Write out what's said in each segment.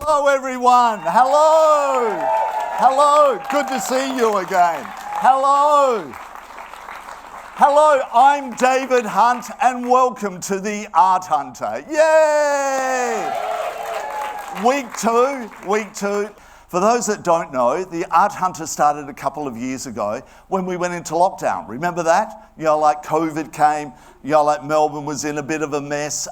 Hello, everyone. Hello. Hello. Good to see you again. Hello. Hello, I'm David Hunt, and welcome to the Art Hunter. Yay! Week two. For those that don't know, the Art Hunter started a couple of years ago when we went into lockdown. Remember that? You know, like COVID came, you know, like Melbourne was in a bit of a mess,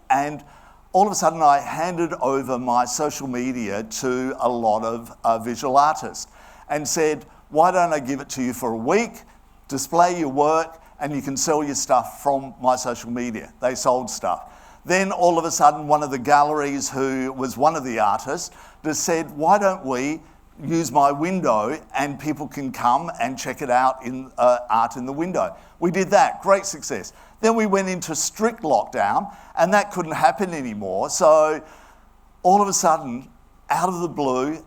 and all of a sudden I handed over my social media to a lot of visual artists and said, why don't I give it to you for a week, display your work, and you can sell your stuff from my social media. They sold stuff. Then all of a sudden, one of the galleries who was one of the artists just said, why don't we use my window and people can come and check it out in art in the window. We did that, great success. Then we went into strict lockdown and that couldn't happen anymore. So all of a sudden, out of the blue,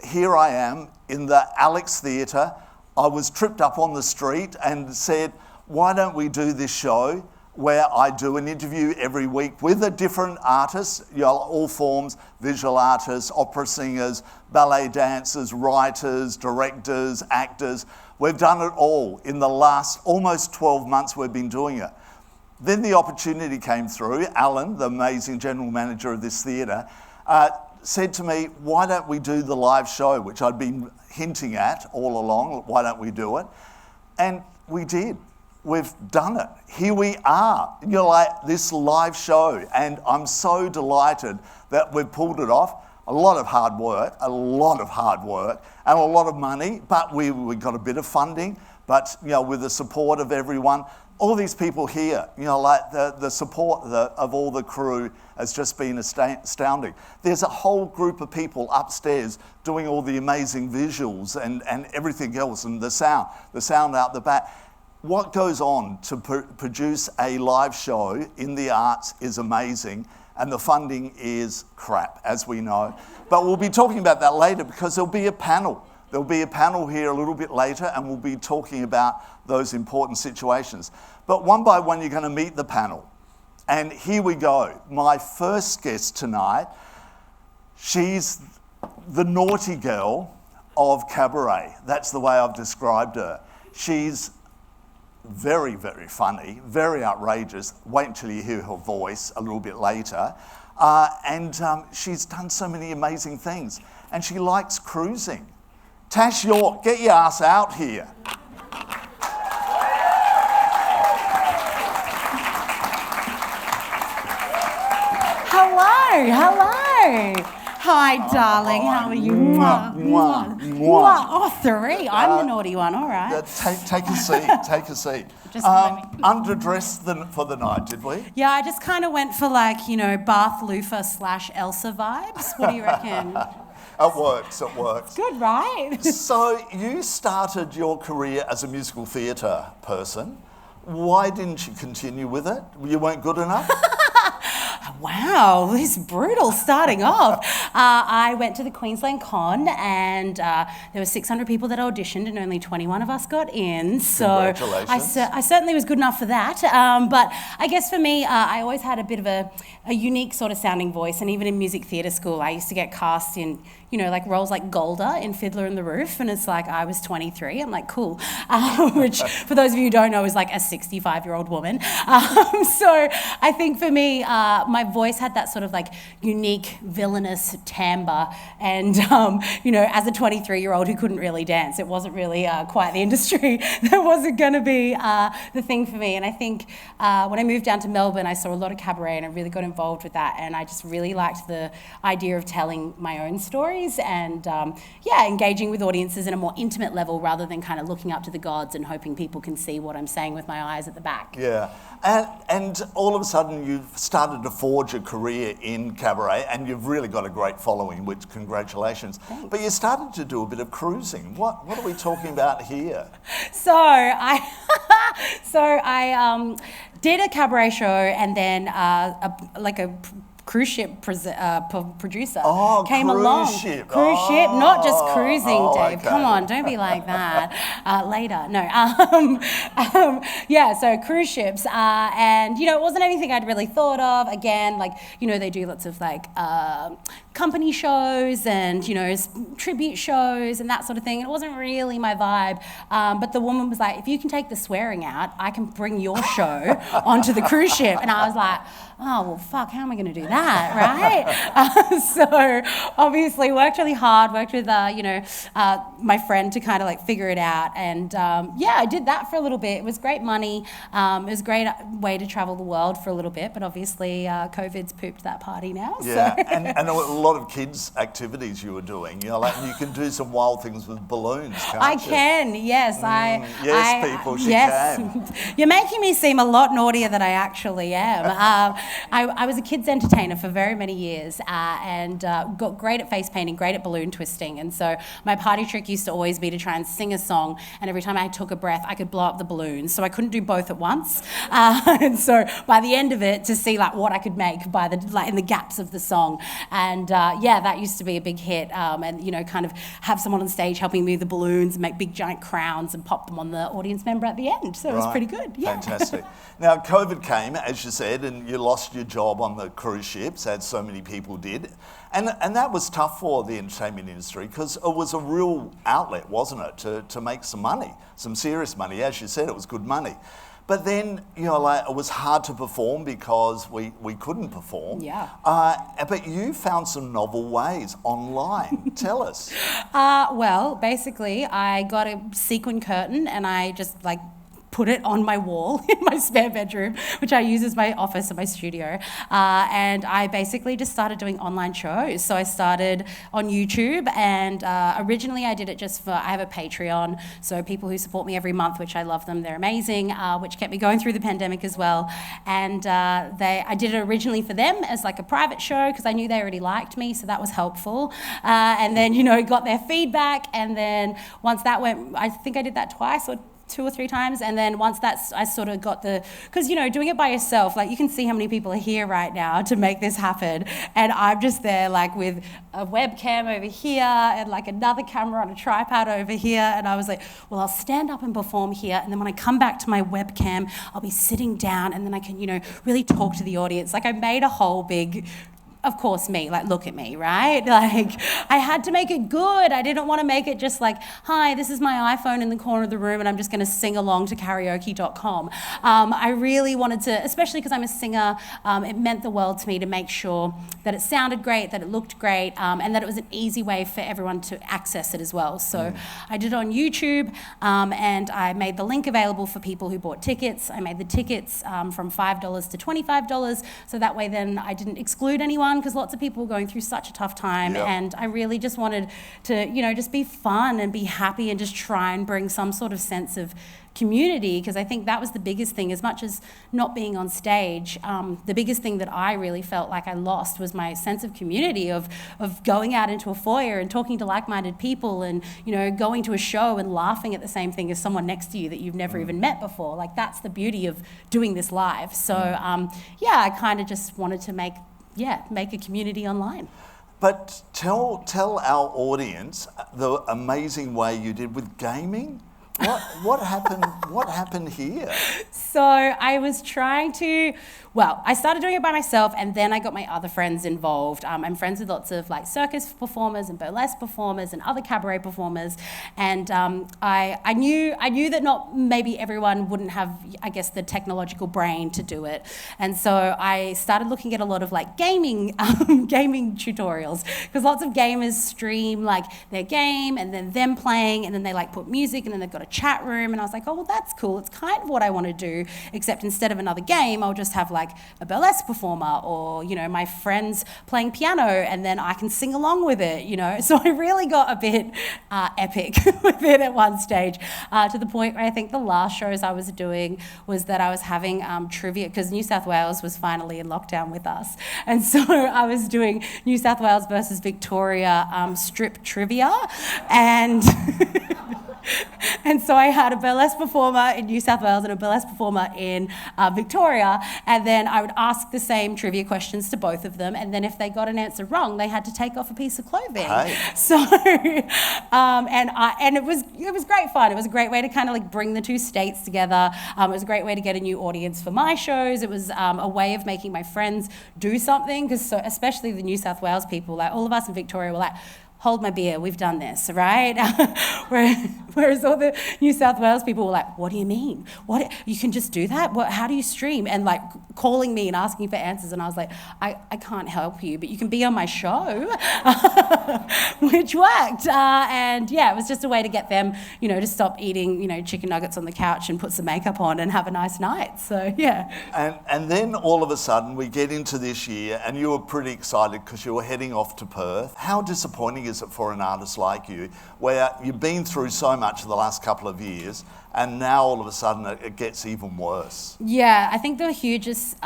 here I am in the Alex Theatre. I was tripped up on the street and said, why don't we do this show where I do an interview every week with a different artist, you know, all forms, visual artists, opera singers, ballet dancers, writers, directors, actors. We've done it all in the last almost 12 months we've been doing it. Then the opportunity came through. Alan, the amazing general manager of this theatre, said to me, why don't we do the live show, which I'd been hinting at all along, why don't we do it? And we did. We've done it. Here we are, you know, like this live show, and I'm so delighted that we've pulled it off. A lot of hard work, and a lot of money, but we got a bit of funding, but, you know, with the support of everyone, all these people here, you know, like the support of all the crew has just been astounding. There's a whole group of people upstairs doing all the amazing visuals and everything else, and the sound out the back. What goes on to produce a live show in the arts is amazing, and the funding is crap, as we know. But we'll be talking about that later because there'll be a panel. There'll be a panel here a little bit later, and we'll be talking about those important situations. But one by one, you're going to meet the panel. And here we go. My first guest tonight, she's the naughty girl of cabaret. That's the way I've described her. She's very, very funny, very outrageous. Wait until you hear her voice a little bit later. And she's done so many amazing things. And she likes cruising. Tash York, get your ass out here. Hello. Hi, darling. How are you? Mwah. Oh, three. I'm the naughty one. All right. Take a seat. Just underdressed for the night, did we? Yeah, I just kind of went for like, you know, Bath Loofah / Elsa vibes. What do you reckon? It works. Good, right? So you started your career as a musical theatre person. Why didn't you continue with it? You weren't good enough? Wow, this is brutal starting off. I went to the Queensland Con and there were 600 people that auditioned and only 21 of us got in. So congratulations. I certainly was good enough for that. But I guess for me, I always had a bit of a unique sort of sounding voice, and even in music theatre school, I used to get cast in, you know, like roles like Golda in Fiddler on the Roof, and it's like I was 23. I'm like, cool, which for those of you who don't know is like a 65-year-old woman. So I think for me, my voice had that sort of like unique villainous timbre, and you know, as a 23-year-old who couldn't really dance, it wasn't really quite the industry that wasn't going to be the thing for me. And I think when I moved down to Melbourne, I saw a lot of cabaret and I really got involved with that, and I just really liked the idea of telling my own stories and engaging with audiences in a more intimate level rather than kind of looking up to the gods and hoping people can see what I'm saying with my eyes at the back. Yeah, and all of a sudden you've started to forge a career in cabaret, and you've really got a great following, which congratulations. Thanks. But you started to do a bit of cruising. What are we talking about here? So I did a cabaret show, and then a cruise ship producer Oh, came cruise along. ship. Cruise ship, not just cruising, Dave. Okay. Come on, don't be like that. Later, no. So cruise ships, and it wasn't anything I'd really thought of. Again, they do lots of company shows and tribute shows and that sort of thing. It wasn't really my vibe, but the woman was like, if you can take the swearing out, I can bring your show onto the cruise ship. And I was like, oh, well, fuck, how am I going to do that, right? So obviously worked really hard, worked with, my friend to kind of figure it out. And I did that for a little bit. It was great money. It was a great way to travel the world for a little bit, but obviously COVID's pooped that party now. Yeah, So. and a lot of kids' activities you were doing. You can do some wild things with balloons, can't I you? can, yes. People, she yes. can. You're making me seem a lot naughtier than I actually am. I was a kids entertainer for very many years and got great at face painting, great at balloon twisting. And so my party trick used to always be to try and sing a song, and every time I took a breath, I could blow up the balloons. So I couldn't do both at once. And so by the end of it, to see what I could make by in the gaps of the song. And that used to be a big hit. And kind of have someone on stage helping me with the balloons and make big giant crowns and pop them on the audience member at the end. So it was pretty good. Yeah. Fantastic. Now, COVID came, as you said, and you lost your job on the cruise ships, as so many people did. And that was tough for the entertainment industry because it was a real outlet, wasn't it, to make some money, some serious money. As you said, it was good money. But then, it was hard to perform because we couldn't perform. Yeah. But you found some novel ways online. Tell us. Well, basically, I got a sequin curtain and I just put it on my wall in my spare bedroom, which I use as my office and my studio. And I basically just started doing online shows. So I started on YouTube, and originally I did it I have a Patreon, so people who support me every month, which I love them, they're amazing, which kept me going through the pandemic as well. And I did it originally for them as a private show because I knew they already liked me, so that was helpful. And then, got their feedback, and then once that went, I think I did that twice or 2 or 3 times, and then once I sort of got because doing it by yourself, you can see how many people are here right now to make this happen, and I'm just there with a webcam over here and another camera on a tripod over here, and I was like, well, I'll stand up and perform here, and then when I come back to my webcam, I'll be sitting down, and then I can really talk to the audience. I made a whole big, of course, me, look at me, right? I had to make it good. I didn't want to make it just hi, this is my iPhone in the corner of the room and I'm just going to sing along to karaoke.com. I really wanted to, especially because I'm a singer, it meant the world to me to make sure that it sounded great, that it looked great, and that it was an easy way for everyone to access it as well. So I did it on YouTube, and I made the link available for people who bought tickets. I made the tickets from $5 to $25, so that way then I didn't exclude anyone, because lots of people were going through such a tough time. Yep. And I really just wanted to, just be fun and be happy and just try and bring some sort of sense of community, because I think that was the biggest thing. As much as not being on stage, the biggest thing that I really felt like I lost was my sense of community, of going out into a foyer and talking to like-minded people, and going to a show and laughing at the same thing as someone next to you that you've never even met before. That's the beauty of doing this live. So I kind of just wanted to make a community online. But tell our audience the amazing way you did with gaming. What happened? What happened here? So I was trying to. I started doing it by myself, and then I got my other friends involved. I'm friends with lots of circus performers and burlesque performers and other cabaret performers, and I knew that not maybe everyone wouldn't have, I guess, the technological brain to do it, and so I started looking at a lot of gaming tutorials, because lots of gamers stream their game and then them playing, and then they put music, and then they've got a chat room, and I was like, oh well, that's cool. It's kind of what I want to do, except instead of another game, I'll just have a burlesque performer, or my friends playing piano, and then I can sing along with it, So I really got a bit epic with it at one stage, to the point where I think the last shows I was doing was that I was having trivia, because New South Wales was finally in lockdown with us, and so I was doing New South Wales versus Victoria strip trivia, and And so I had a burlesque performer in New South Wales and a burlesque performer in Victoria. And then I would ask the same trivia questions to both of them. And then if they got an answer wrong, they had to take off a piece of clothing. Hey. So, and it was great fun. It was a great way to kind of like bring the two states together. It was a great way to get a new audience for my shows. It was a way of making my friends do something, because especially the New South Wales people, like all of us in Victoria were like, hold my beer, we've done this, right? Whereas all the New South Wales people were like, what do you mean? What, you can just do that? How do you stream? And like calling me and asking for answers. And I was like, I can't help you, but you can be on my show, which worked. And yeah, it was just a way to get them, to stop eating, chicken nuggets on the couch and put some makeup on and have a nice night. So yeah. And then all of a sudden we get into this year and you were pretty excited because you were heading off to Perth. How disappointing is it for an artist like you, where you've been through so much in the last couple of years and now all of a sudden it gets even worse? Yeah, I think the hugest,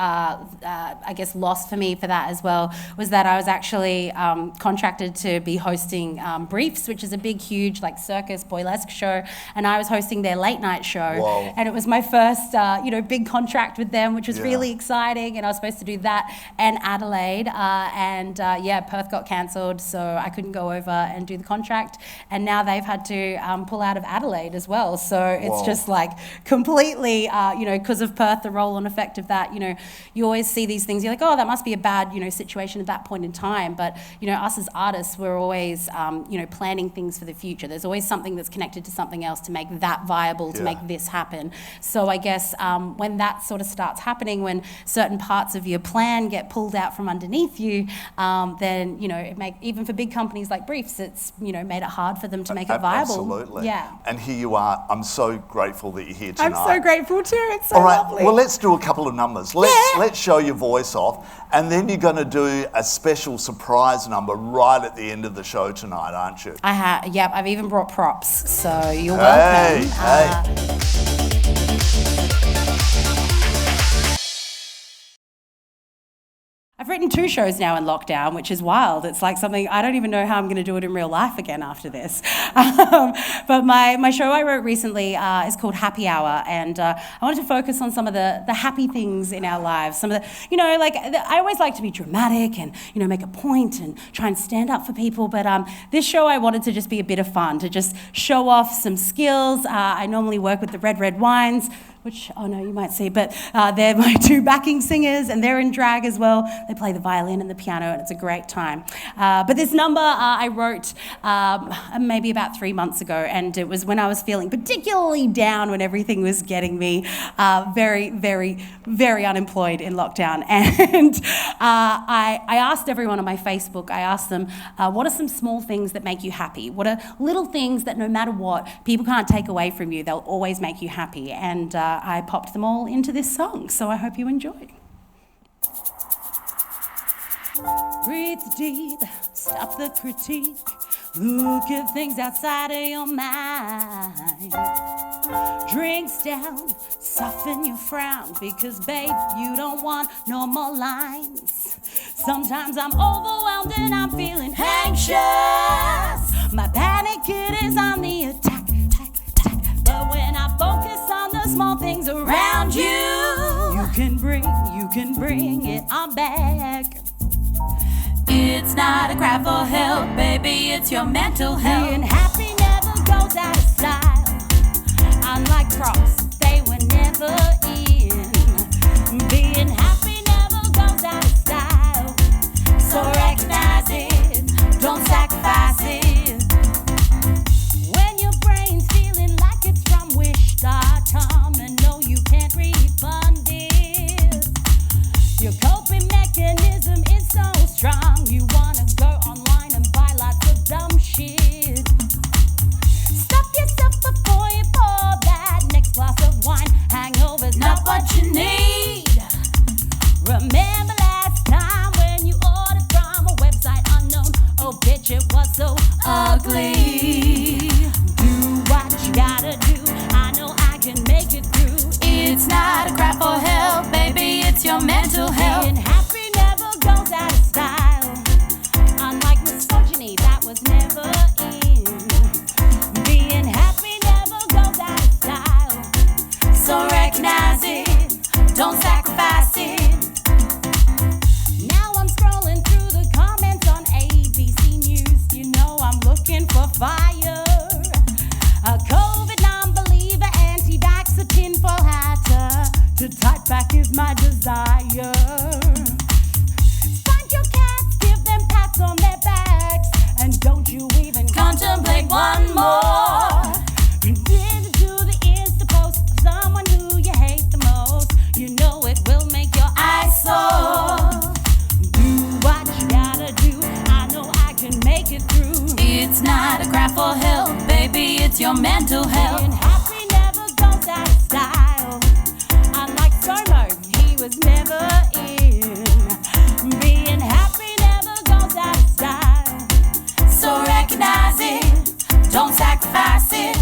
loss for me for that as well was that I was actually contracted to be hosting Briefs, which is a big, huge like circus burlesque show, and I was hosting their late night show. Whoa. And it was my first, big contract with them, which was really exciting, and I was supposed to do that and Adelaide, Perth got cancelled, so I couldn't go over and do the contract, and now they've had to pull out of Adelaide as well, so it's just like completely, because of Perth, the roll-on effect of that, you always see these things, you're like, oh, that must be a bad, situation at that point in time, but, us as artists, we're always, planning things for the future. There's always something that's connected to something else to make that viable, to make this happen. So I guess when that sort of starts happening, when certain parts of your plan get pulled out from underneath you, then, even for big companies like Briefs, it's, made it hard for them to make it viable. Absolutely. Yeah. And here you are. I'm so grateful that you're here tonight. I'm so grateful too. It's so All right, lovely. well, let's do a couple of numbers. Let's show your voice off, and then you're going to do a special surprise number right at the end of the show tonight, aren't you? I have. Yep, I've even brought props, so you're welcome. Hey. I've written 2 shows now in lockdown, which is wild. It's like something, I don't even know how I'm going to do it in real life again after this. But my show I wrote recently is called Happy Hour, and I wanted to focus on some of the happy things in our lives. Some of the, I always like to be dramatic and, make a point and try and stand up for people, but this show I wanted to just be a bit of fun, to just show off some skills. I normally work with the Red Wines, which, you might see, but they're my 2 backing singers, and they're in drag as well. They play the violin and the piano, and it's a great time. But this number I wrote maybe about 3 months ago, and it was when I was feeling particularly down, when everything was getting me very, very, very unemployed in lockdown. And I asked everyone on my Facebook, I asked them, what are some small things that make you happy? What are little things that no matter what, people can't take away from you, they'll always make you happy? And I popped them all into this song, so I hope you enjoy. Breathe deep, stop the critique, look at things outside of your mind. Drinks down, soften your frown, because babe, you don't want no more lines. Sometimes I'm overwhelmed and I'm feeling anxious. My panic, it is on the attack. But when I focus on the small things around you, you can bring it on back. It's not a cry for help, baby, it's your mental health. Being happy never goes out of style. Unlike props, they were never in. Being happy never goes out of style. So recognize it, don't sacrifice it. When your brain's feeling like it's from Wish.com and no, you can't refund it. Your coping mechanism is so strong, you wanna go online and buy lots of dumb shit. Stop yourself before you pour that next glass of wine. Hangover's not what you need. happier. Find your cats, give them pats on their backs, and don't you even contemplate one more. Did do the Insta post of someone who you hate the most. You know it will make your eyes sore. Do what you gotta do. I know I can make it through. It's not a cry for help, baby, it's your mental health. Being happy never goes out of style. Unlike ScoMo, he was never in. Being happy never goes out of style. So recognize it, don't sacrifice it.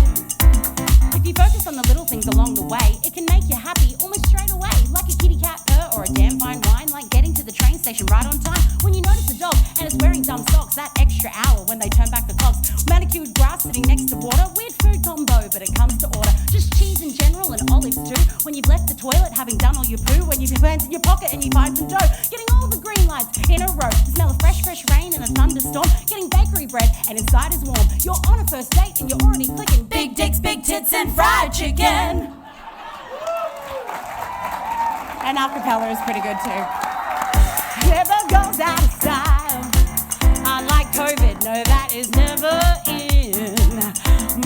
If you focus on the little things along the way, it can make you happy almost straight away. Like a kitty cat purr or a damn fine wine. Like getting to the train station right on time. When you notice a dog and it's wearing dumb socks, that extra hour when they turn back the clocks. Manicured grass sitting next to water. Weird food combo, but it comes to order. Just cheese in general and olives too. When you've left the toilet having done all your poo. When you've hands in your pocket and you find some dough. Getting all the green lights in a row. The smell of fresh rain and a thunderstorm. Getting bakery bread and inside is warm. You're on a first date and you're already clicking big dicks, big tits and fried chicken. And acapella is pretty good too. Never goes out of style. Unlike COVID, no, that is never in.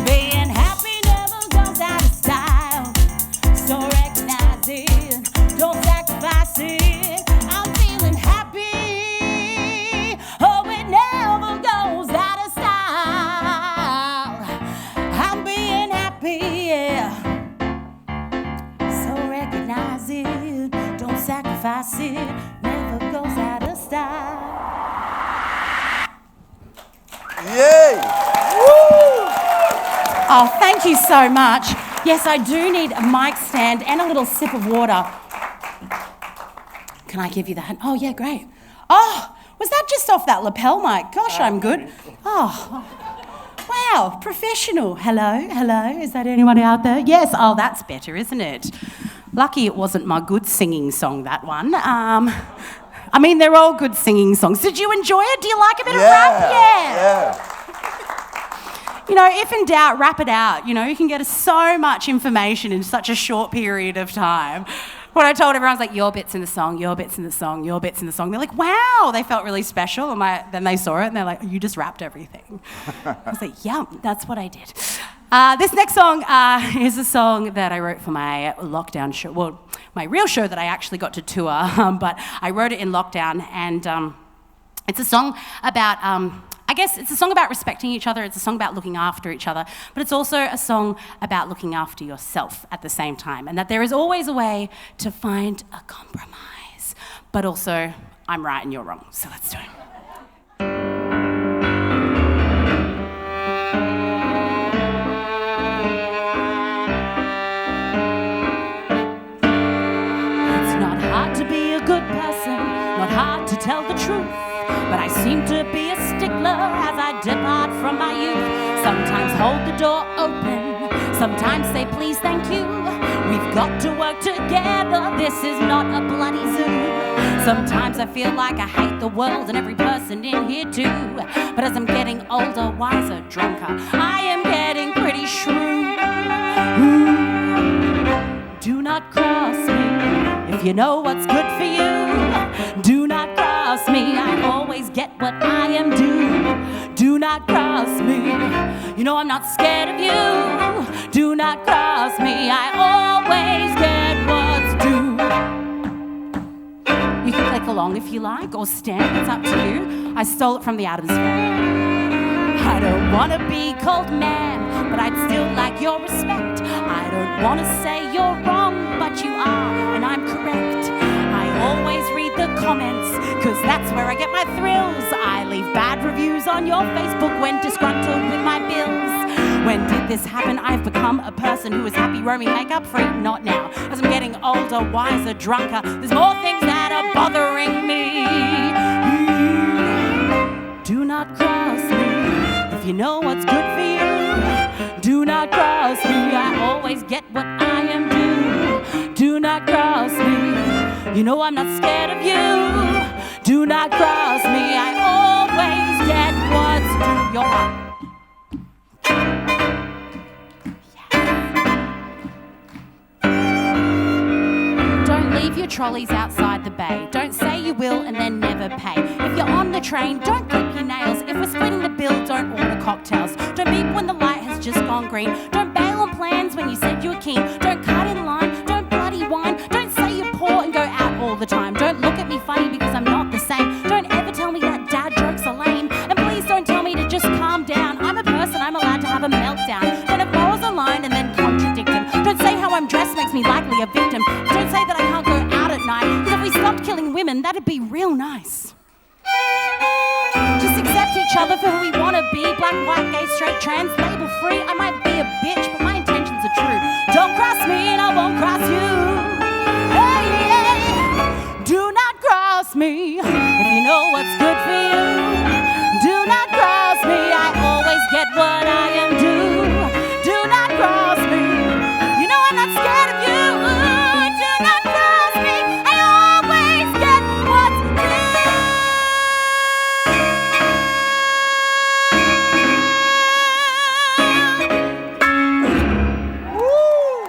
Being happy never goes out of style. So recognize it, don't sacrifice it. I'm feeling happy. Oh, it never goes out of style. I'm being happy, yeah. So recognize it, don't sacrifice it. Never goes out of style. Yay! Woo! Oh, thank you so much. Yes, I do need a mic stand and a little sip of water. Can I give you that? Oh, yeah, great. Oh, was that just off that lapel mic? Gosh, I'm good. Oh, wow, professional. Hello, hello. Is that anyone out there? Yes. Oh, that's better, isn't it? Lucky it wasn't my good singing song, that one. I mean, they're all good singing songs. Did you enjoy it? Do you like a bit of rap? Yeah. You know, if in doubt, rap it out. You know, you can get so much information in such a short period of time. When I told everyone, I was like, your bit's in the song, your bit's in the song, your bit's in the song. They're like, wow, they felt really special. And then they saw it and they're like, you just rapped everything. I was like, yeah, that's what I did. This next song is a song that I wrote for my lockdown show. Well, my real show that I actually got to tour, but I wrote it in lockdown. And it's a song about, I guess it's a song about respecting each other. It's a song about looking after each other. But it's also a song about looking after yourself at the same time. And that there is always a way to find a compromise. But also, I'm right and you're wrong. So let's do it. Not hard to tell the truth, but I seem to be a stickler as I depart from my youth. Sometimes hold the door open, sometimes say please, thank you. We've got to work together, this is not a bloody zoo. Sometimes I feel like I hate the world and every person in here too. But as I'm getting older, wiser, drunker, I am getting pretty shrewd. Do not cross me if you know what's good for you. Do not cross me, I always get what I am due. Do not cross me, you know I'm not scared of you. Do not cross me, I always get what's due. You can click along if you like, or stand, it's up to you. I stole it from the Adams Family. I don't want to be called ma'am, but I'd still like your respect. I don't want to say you're wrong, but you are, and I'm correct. I always read the comments, cause that's where I get my thrills. I leave bad reviews on your Facebook when disgruntled with my bills. When did this happen? I've become a person who is happy roaming makeup free. Not now. As I'm getting older, wiser, drunker, there's more things that are bothering me. Do not cross me if you know what's good for you. Do not cross me, I always get what I am due. Do not cross me, you know I'm not scared of you. Do not cross me, I always get what's due. Your part. leave your trolleys outside the bay. Don't say you will and then never pay. If you're on the train, don't clip your nails. If we're splitting the bill, don't order cocktails. Don't beep when the light has just gone green. Don't bail on plans when you said you were keen. Don't cut in line, don't bloody whine. Don't say you're poor and go out all the time. Don't look at me funny because I'm not the same. Don't ever tell me that dad jokes are lame. And please don't tell me to just calm down. I'm a person, I'm allowed to have a meltdown. Don't have morals online and then contradict them. Don't say how I'm dressed makes me likely a victim. Don't say that I can't go out at night, because if we stopped killing women, that'd be real nice. Just accept each other for who we want to be. Black, white, gay, straight, trans, label free. I might be a bitch, but my intentions are true. Don't cross me and I won't cross you. Hey, hey. Do not cross me if you know what's good for you. Do not cross me, I always get what I am due. Do not cross me, you know I'm not scared of you. Do not cross me, I always get what's Woo!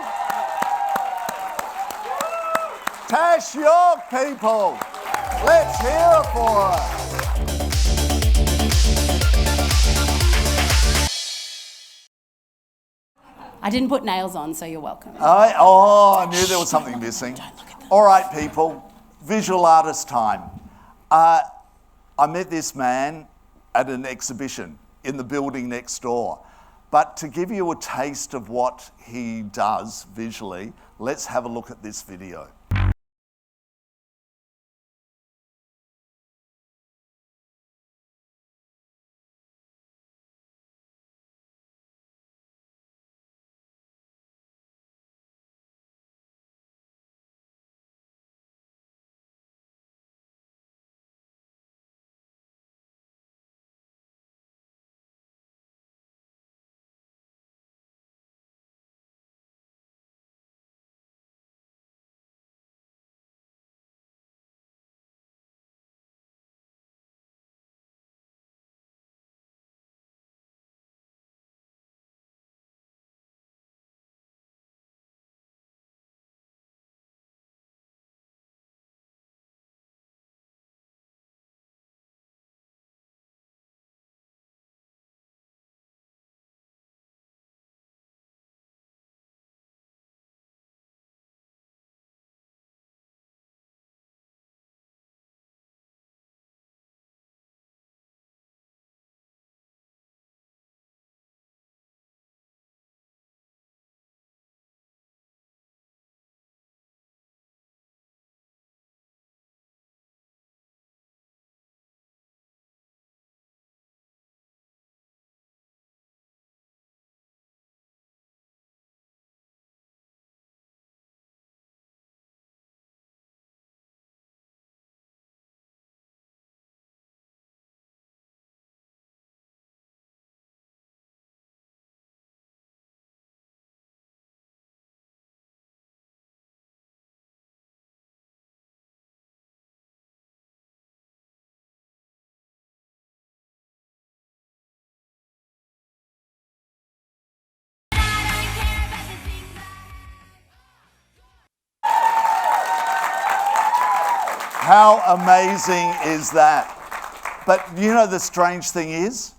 Tash York, people. Let's hear it for her. I didn't put nails on, so you're welcome. I knew there was something missing. All right, people, visual artist time. I met this man at an exhibition in the building next door. But to give you a taste of what he does visually, let's have a look at this video. How amazing is that? But you know the strange thing is,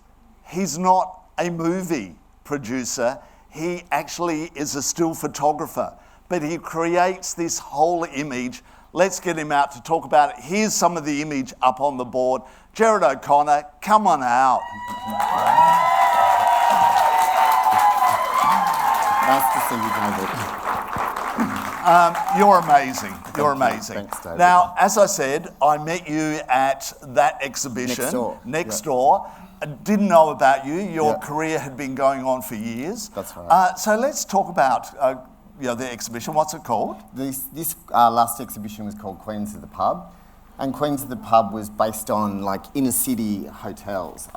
he's not a movie producer. He actually is a still photographer, but he creates this whole image. Let's get him out to talk about it. Here's some of the image up on the board. Gerard O'Connor, come on out. Nice to see you, David. You're amazing. You're amazing. Thanks, David. Now, as I said, I met you at that exhibition. Next door. I didn't know about you. Your career had been going on for years. That's right. So let's talk about the exhibition. What's it called? This last exhibition was called Queens of the Pub. And Queens of the Pub was based on like inner city hotels,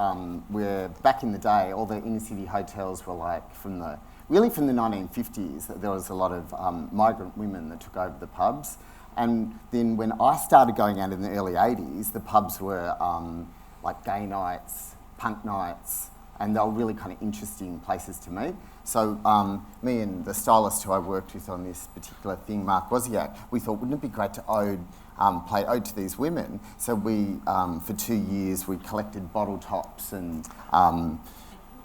where back in the day, all the inner city hotels were like from the 1950s. There was a lot of migrant women that took over the pubs. And then when I started going out in the early 80s, the pubs were like gay nights, punk nights, and they were really kind of interesting places to meet. So me and the stylist who I worked with on this particular thing, Mark Wozniak, we thought, wouldn't it be great to play ode to these women? So we, for 2 years, we collected bottle tops and...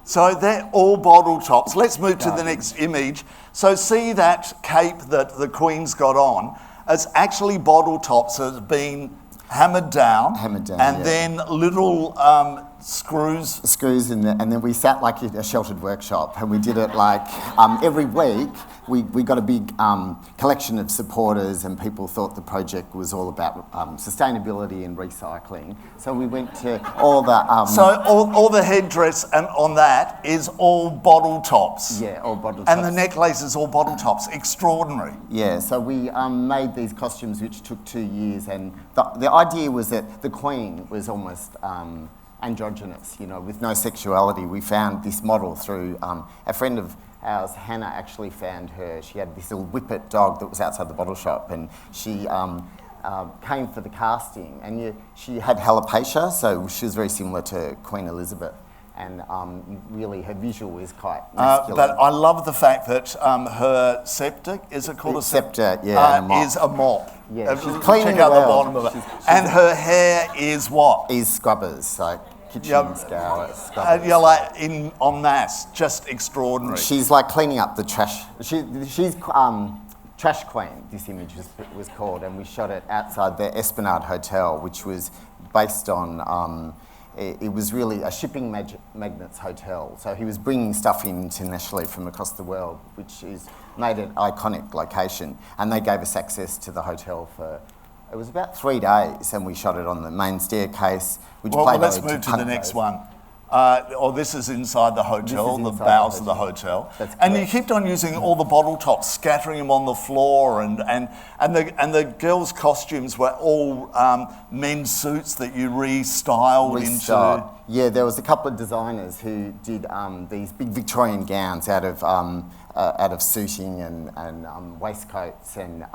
So they're all bottle tops. Let's move to the next image. So see that cape that the Queen's got on? It's actually bottle tops that have been hammered down. And then little screws. Screws, and then we sat like in a sheltered workshop, and we did it like every week. We got a big collection of supporters, and people thought the project was all about sustainability and recycling. So we went to all the... so all the headdress and on that is all bottle tops? Yeah, all bottle tops. And the necklace is all bottle tops. Extraordinary. Yeah, so we made these costumes, which took 2 years, and the idea was that the Queen was almost... androgynous, you know, with no sexuality. We found this model through a friend of ours, Hannah, actually found her. She had this little whippet dog that was outside the bottle shop, and she came for the casting, and she had alopecia, so she was very similar to Queen Elizabeth, and really her visual is quite masculine. But I love the fact that her scepter, is it called a scepter? Yeah, is a mop. Yeah, she's Check cleaning out the the bottom of it. And her hair is what? Is scrubbers, like kitchen scour scrubbers. You're like en masse, just extraordinary. She's like cleaning up the trash. She's Trash Queen, this image was called, and we shot it outside the Esplanade Hotel, which was based on, it was really a shipping magnate's hotel. So he was bringing stuff in internationally from across the world, which is made an iconic location. And they gave us access to the hotel for, it was about 3 days, and we shot it on the main staircase. Well, let's move to the next one. This is inside the hotel, the bowels of the hotel. And you kept on using all the bottle tops, scattering them on the floor, and the girls' costumes were all men's suits that you restyled into. Yeah, there was a couple of designers who did these big Victorian gowns out of suiting and waistcoats, and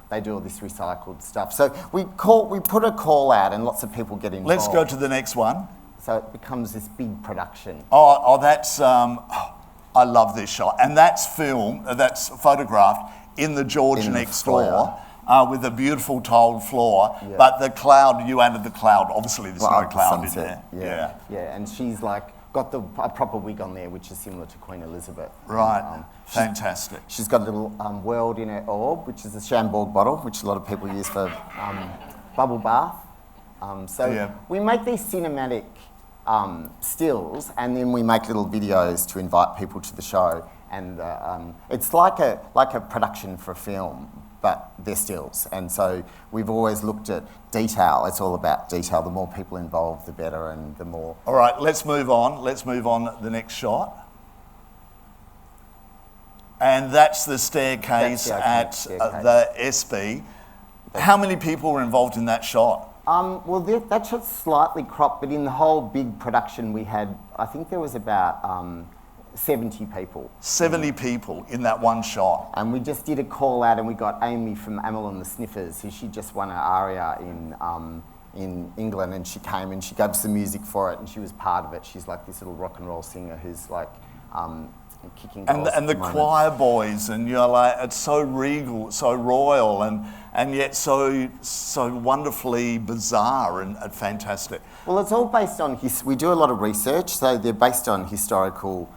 they do all this recycled stuff. So we put a call out, and lots of people get involved. Let's go to the next one. So it becomes this big production. That's, I love this shot. And that's photographed in the George next door with a beautiful tiled floor. Yeah. But the cloud, you added the cloud. Obviously there's no cloud in there. Yeah, and she's like, got a proper wig on there, which is similar to Queen Elizabeth. Right, fantastic. She's got a little world in her orb, which is a Chambord bottle, which a lot of people use for bubble bath. We make these cinematic stills, and then we make little videos to invite people to the show, and it's like a production for a film, but they're stills. And so we've always looked at detail. It's all about detail. The more people involved, the better, and the more... All right, let's move on. Let's move on to the next shot. And that's the staircase at the SB. How many people were involved in that shot? Well, that shot's slightly cropped, but in the whole big production we had, I think there was about 70 people. 70 people in that one shot. And we just did a call out, and we got Amy from Amel and the Sniffers, who she just won an ARIA in England, and she came and she gave us the music for it, and she was part of it. She's like this little rock and roll singer who's like kicking goals. And the choir boys, and you're like, it's so regal, so royal, and yet so wonderfully bizarre and fantastic. Well, it's all based on we do a lot of research, so they're based on historical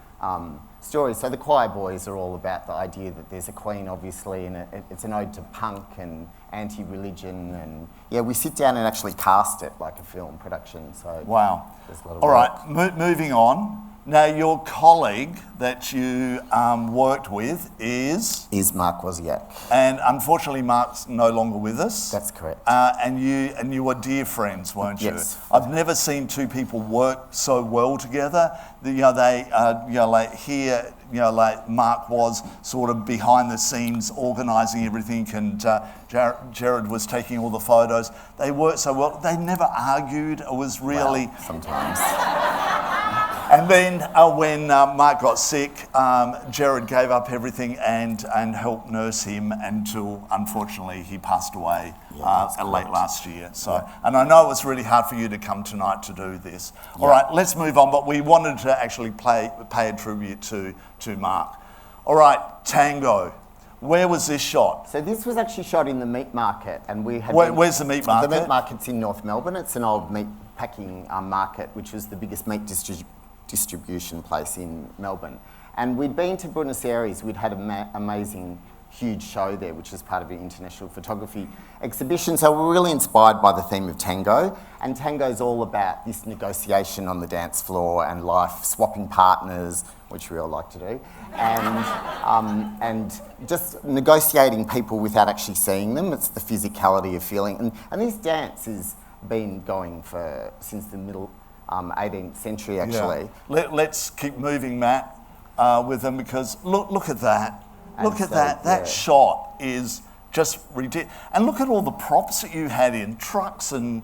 stories. So the choir boys are all about the idea that there's a queen, obviously, and it's an ode to punk and anti-religion, and yeah, we sit down and actually cast it like a film production. So wow. There's a lot of all work. Right, moving on. Now, your colleague that you worked with is Mark Wozniak. And unfortunately, Mark's no longer with us. That's correct. And you were dear friends, weren't you? Yes. I've never seen two people work so well together. Mark was sort of behind the scenes organising everything, and Gerard was taking all the photos. They worked so well. They never argued. It was really... Well, sometimes. And then when Mark got sick, Gerard gave up everything and helped nurse him until, unfortunately, he passed away late last year. So, and I know it was really hard for you to come tonight to do this. All right, let's move on. But we wanted to actually pay a tribute to Mark. All right, Tango. Where was this shot? So this was actually shot in the meat market, and we had. Where's the meat market? The meat market's in North Melbourne. It's an old meat packing market, which was the biggest meat distribution place in Melbourne. And we'd been to Buenos Aires. We'd had an amazing, huge show there, which was part of an international photography exhibition. So we were really inspired by the theme of tango. And tango's all about this negotiation on the dance floor and life, swapping partners, which we all like to do, and just negotiating people without actually seeing them. It's the physicality of feeling. And this dance has been going since the middle 18th century, actually. Yeah. Let's keep moving, Matt, with them, because look at that. Look at that. That shot is just ridiculous. And look at all the props that you had in, trucks and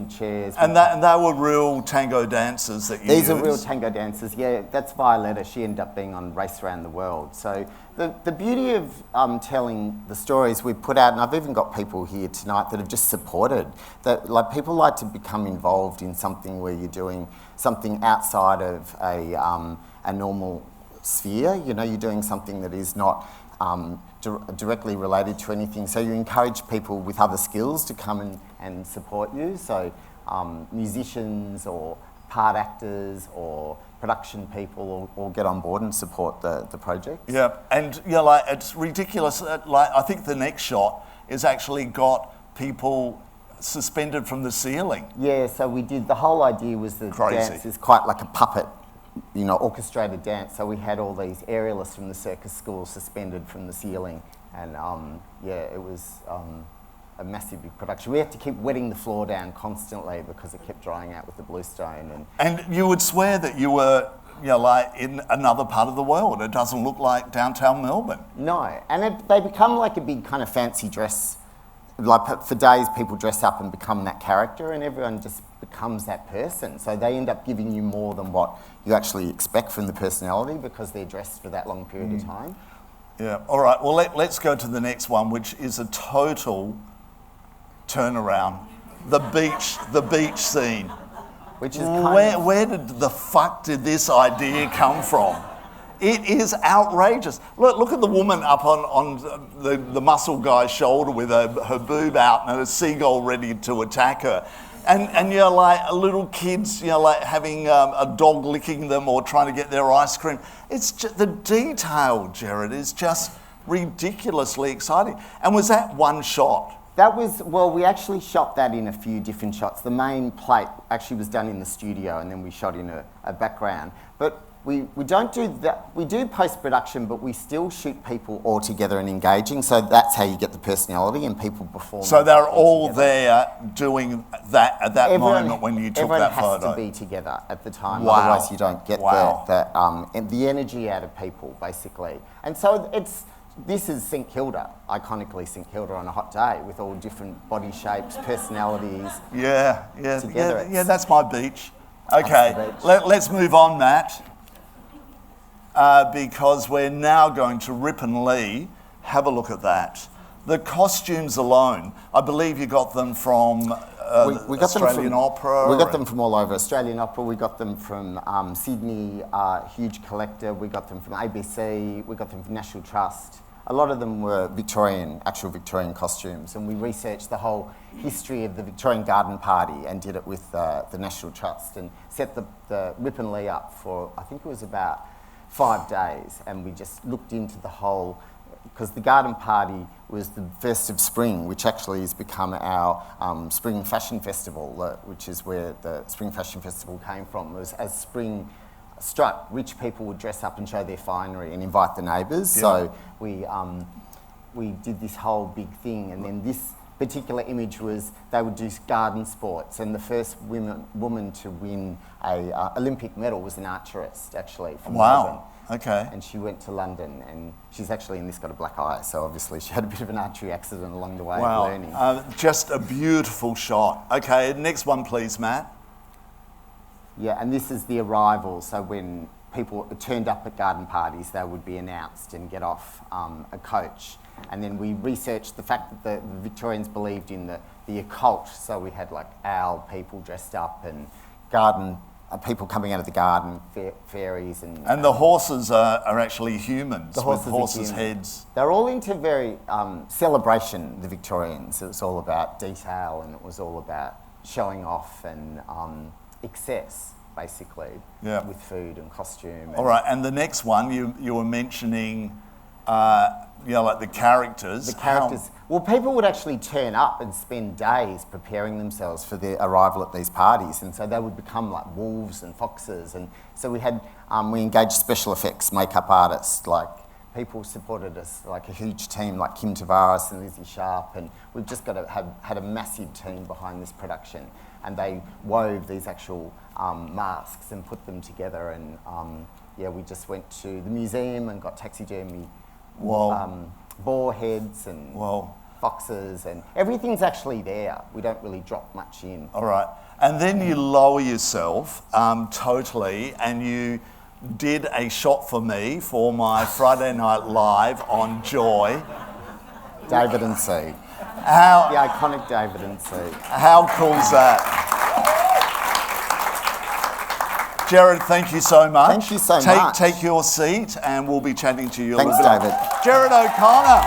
chairs. And they were real tango dancers that you These used. are real tango dancers, yeah. That's Violetta. She ended up being on Race Around the World. So the beauty of telling the stories we put out, and I've even got people here tonight that have just supported, that like people like to become involved in something where you're doing something outside of a normal sphere. You know, you're doing something that is not directly related to anything. So you encourage people with other skills to come and support you. So musicians or part actors or production people all get on board and support the project. Yeah, and like it's ridiculous. Like I think the next shot is actually got people suspended from the ceiling. Yeah, so we did, the whole idea was the Crazy. dance is quite like a puppet, you know, orchestrated dance. So we had all these aerialists from the circus school suspended from the ceiling, and it was a massive big production. We had to keep wetting the floor down constantly because it kept drying out with the bluestone. And you would swear that you were, like in another part of the world. It doesn't look like downtown Melbourne. No, and they become like a big kind of fancy dress. Like for days, people dress up and become that character, and everyone just becomes that person. So they end up giving you more than what you actually expect from the personality because they're dressed for that long period of time. Yeah. All right. Well, let's go to the next one, which is a total turnaround. The beach scene. Which is where the fuck did this idea come from? It is outrageous. Look at the woman up on the muscle guy's shoulder with her boob out and a seagull ready to attack her. And you're like little kids, like having a dog licking them or trying to get their ice cream. It's just, the detail, Gerard, is just ridiculously exciting. And was that one shot? That was, well, we actually shot that in a few different shots. The main plate actually was done in the studio, and then we shot in a background. But we don't do that. We do post-production, but we still shoot people all together and engaging. So that's how you get the personality and people perform. So they're all there doing that at that moment when you took that photo. Everyone has to be together at the time. Wow. Otherwise you don't get the energy out of people, basically. And so this is St Kilda, iconically St Kilda on a hot day with all different body shapes, personalities. Yeah, together. Yeah, that's my beach. Okay, That's the beach. Let's move on, Matt, because we're now going to Rip and Lee. Have a look at that. The costumes alone, I believe you got them from Australian Opera. We got them from all over. Australian Opera, we got them from Sydney, huge collector. We got them from ABC, we got them from National Trust. A lot of them were actual Victorian costumes, and we researched the whole history of the Victorian Garden Party and did it with the National Trust and set the Rip and Lee up for, I think it was about 5 days, and we just looked into the whole, because the Garden Party was the first of spring, which actually has become our Spring Fashion Festival, which is where the Spring Fashion Festival came from. It was as spring struck, rich people would dress up and show their finery and invite the neighbours. Yeah. So we did this whole big thing, and then this particular image was they would do garden sports, and the first woman to win a Olympic medal was an archerist, actually, from Melbourne. Okay. And she went to London, and she's actually in this got a black eye, so obviously she had a bit of an archery accident along the way of learning. Just a beautiful shot. Okay, next one please, Matt. Yeah, and this is the arrival. So when people turned up at garden parties, they would be announced and get off a coach. And then we researched the fact that the Victorians believed in the occult. So we had like owl people dressed up and garden people coming out of the garden, fairies and... And the horses are actually humans with horses' heads. They're all into very celebration, the Victorians. It was all about detail and it was all about showing off and excess, basically, with food and costume. All right, and the next one, you were mentioning, like the characters. The characters. Well, people would actually turn up and spend days preparing themselves for their arrival at these parties, and so they would become like wolves and foxes. And so we engaged special effects, makeup artists, like people supported us, like a huge team like Kim Tavares and Lizzie Sharp, and we've just had a massive team behind this production, and they wove these actual masks and put them together, and we just went to the museum and got taxidermy boar heads and foxes, and everything's actually there. We don't really drop much in. All right. And then you lower yourself totally, and you did a shot for me for my Friday Night Live on Joy. David and Sue. The iconic David and Sue. How cool's that? Gerard, thank you so much. Thank you so much. Take your seat and we'll be chatting to you a Thanks, little bit. David. Gerard O'Connor.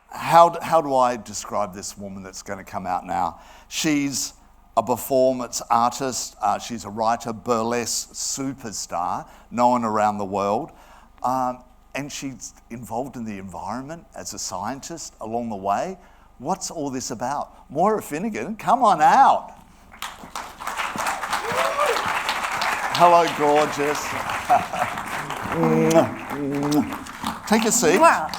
How do I describe this woman that's going to come out now? She's a performance artist. She's a writer, burlesque superstar, known around the world. And she's involved in the environment as a scientist along the way. What's all this about? Moira Finucane, come on out. Hello, gorgeous. Take a seat. Wow.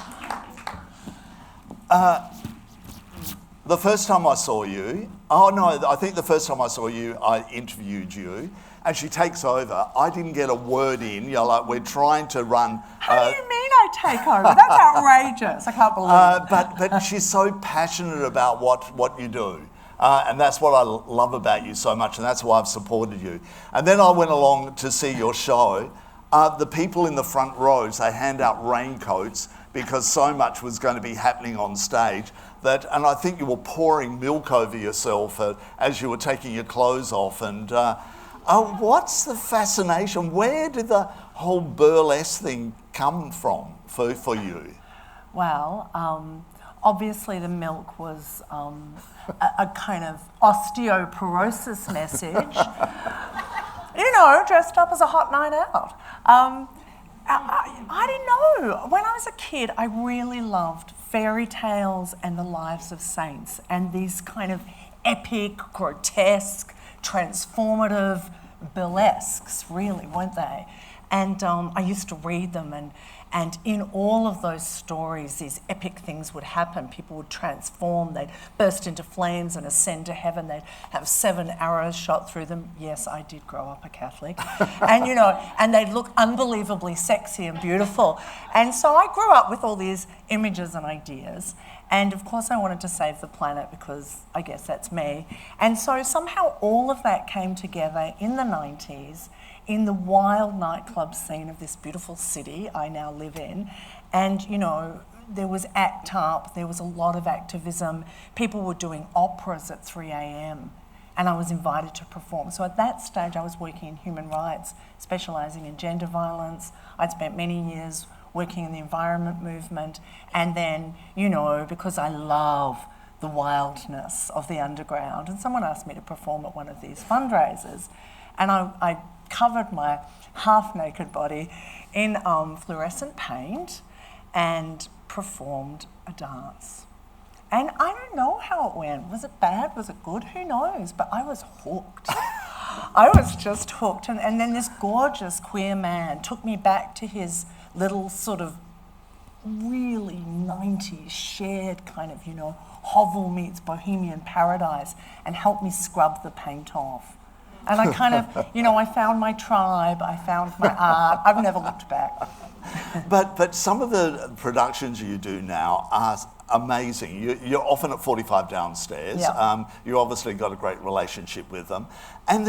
The first time I saw you, I think the first time I saw you, I interviewed you, and she takes over. I didn't get a word in. We're trying to run. How do you mean I take over? That's outrageous. I can't believe it. But she's so passionate about what you do. And that's what I love about you so much, and that's why I've supported you. And then I went along to see your show. The people in the front rows, they hand out raincoats because so much was going to be happening on stage. And I think you were pouring milk over yourself as you were taking your clothes off. And what's the fascination? Where did the whole burlesque thing come from for you? Well, obviously the milk was a kind of osteoporosis message. Dressed up as a hot night out. I didn't know. When I was a kid, I really loved fairy tales and the lives of saints and these kind of epic, grotesque, transformative burlesques, really, weren't they? And I used to read them, and in all of those stories, these epic things would happen. People would transform, they'd burst into flames and ascend to heaven. They'd have 7 arrows shot through them. Yes, I did grow up a Catholic. And, and they'd look unbelievably sexy and beautiful. And so I grew up with all these images and ideas. And of course I wanted to save the planet because I guess that's me. And so somehow all of that came together in the 90s in the wild nightclub scene of this beautiful city I now live in. And, there was ACT UP, there was a lot of activism. People were doing operas at 3 a.m. and I was invited to perform. So at that stage I was working in human rights, specialising in gender violence. I'd spent many years working in the environment movement. And then, because I love the wildness of the underground, and someone asked me to perform at one of these fundraisers, and I covered my half-naked body in fluorescent paint and performed a dance. And I don't know how it went. Was it bad? Was it good? Who knows? But I was hooked. I was just hooked. And then this gorgeous queer man took me back to his little sort of really 90s shared kind of, hovel meets bohemian paradise and helped me scrub the paint off. And I kind of, I found my tribe, I found my art. I've never looked back. But some of the productions you do now are amazing. You're often at 45 Downstairs. Yeah. You obviously got a great relationship with them, and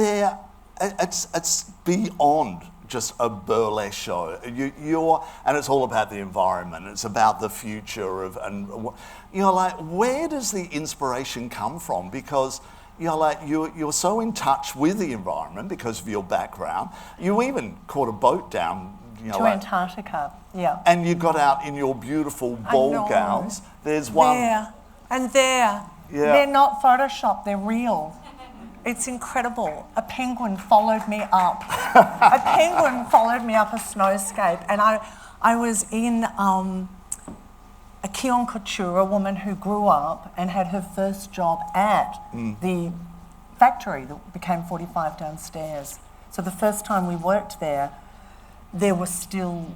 it's beyond just a burlesque show. And it's all about the environment. It's about the future where does the inspiration come from? Because you're so in touch with the environment because of your background. You even caught a boat down to Antarctica, yeah. And you got out in your beautiful ball gowns. There's one there and there. Yeah. They're not Photoshop, they're real. It's incredible. A penguin followed me up. A penguin followed me up a snowscape, and I was in a Keon Couture, a woman who grew up and had her first job at the factory that became 45 Downstairs. So the first time we worked there were still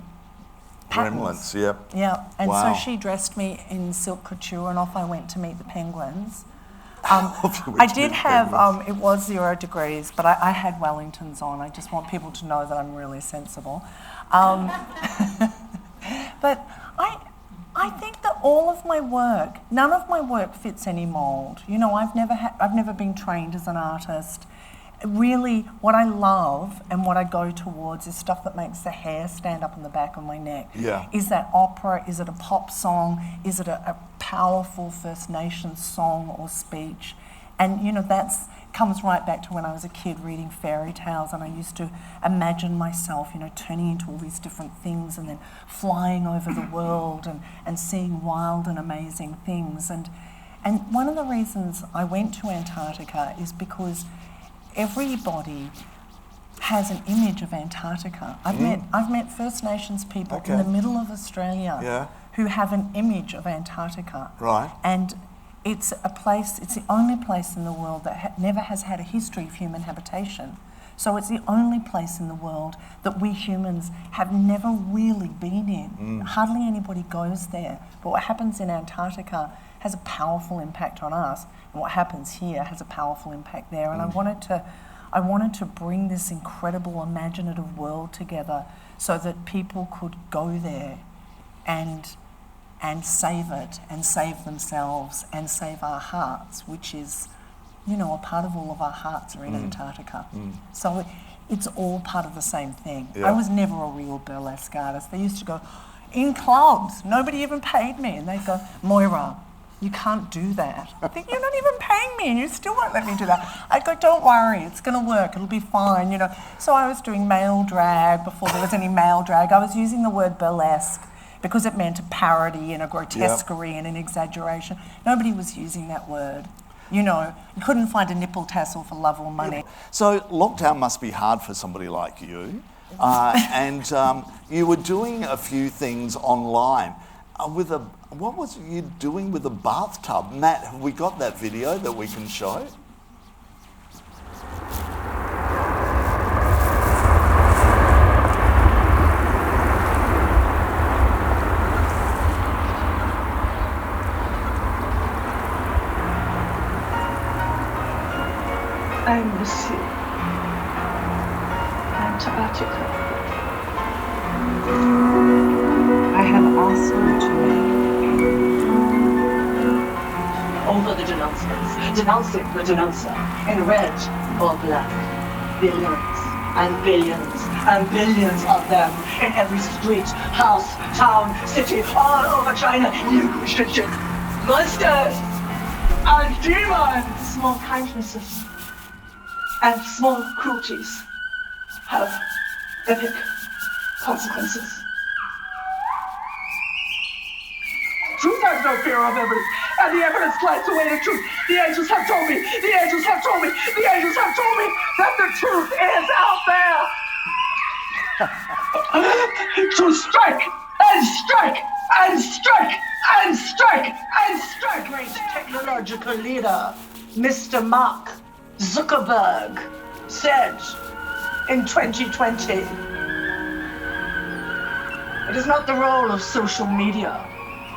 patterns. Gremlins, yeah. Yeah, and Wow. so she dressed me in silk couture, and off I went to meet the penguins. I did have, it was 0 degrees, but I had Wellingtons on. I just want people to know that I'm really sensible. But I think that all of my work, none of my work fits any mould. I've never been trained as an artist. Really, what I love and what I go towards is stuff that makes the hair stand up on the back of my neck. Yeah. Is that opera? Is it a pop song? Is it a powerful First Nations song or speech? And that's comes right back to when I was a kid reading fairy tales, and I used to imagine myself, turning into all these different things and then flying over the world and seeing wild and amazing things. And one of the reasons I went to Antarctica is because everybody has an image of Antarctica. I've met First Nations people in the middle of Australia who have an image of Antarctica. Right. And it's the only place in the world that never has had a history of human habitation. So it's the only place in the world that we humans have never really been in. Hardly anybody goes there. But what happens in Antarctica has a powerful impact on us, and what happens here has a powerful impact there. And I wanted to bring this incredible imaginative world together so that people could go there and save it and save themselves and save our hearts, which is, a part of all of our hearts are in Antarctica. So it's all part of the same thing. Yeah. I was never a real burlesque artist. They used to go in clubs, nobody even paid me, and they'd go, Moira, you can't do that. I think, you're not even paying me and you still won't let me do that. I'd go, don't worry, it's going to work, it'll be fine, So I was doing male drag before there was any male drag. I was using the word burlesque because it meant a parody and a grotesquerie and an exaggeration. Nobody was using that word. You couldn't find a nipple tassel for love or money. So lockdown must be hard for somebody like you. And you were doing a few things online. What was you doing with a bathtub? Matt, have we got that video that we can show? I miss you, Antarctica. I have asked you to make over the denouncers, denouncing the denouncer in red or black. Billions and billions and billions of them in every street, house, town, city, all over China. Shit. Monsters and demons. Small kindnesses and small cruelties have epic consequences. Truth has no fear of evidence, and the evidence lights away the truth. The angels have told me, the angels have told me, the angels have told me that the truth is out there. To strike and strike and strike and strike and strike. Great technological leader, Mr. Mark Zuckerberg, said in 2020, it is not the role of social media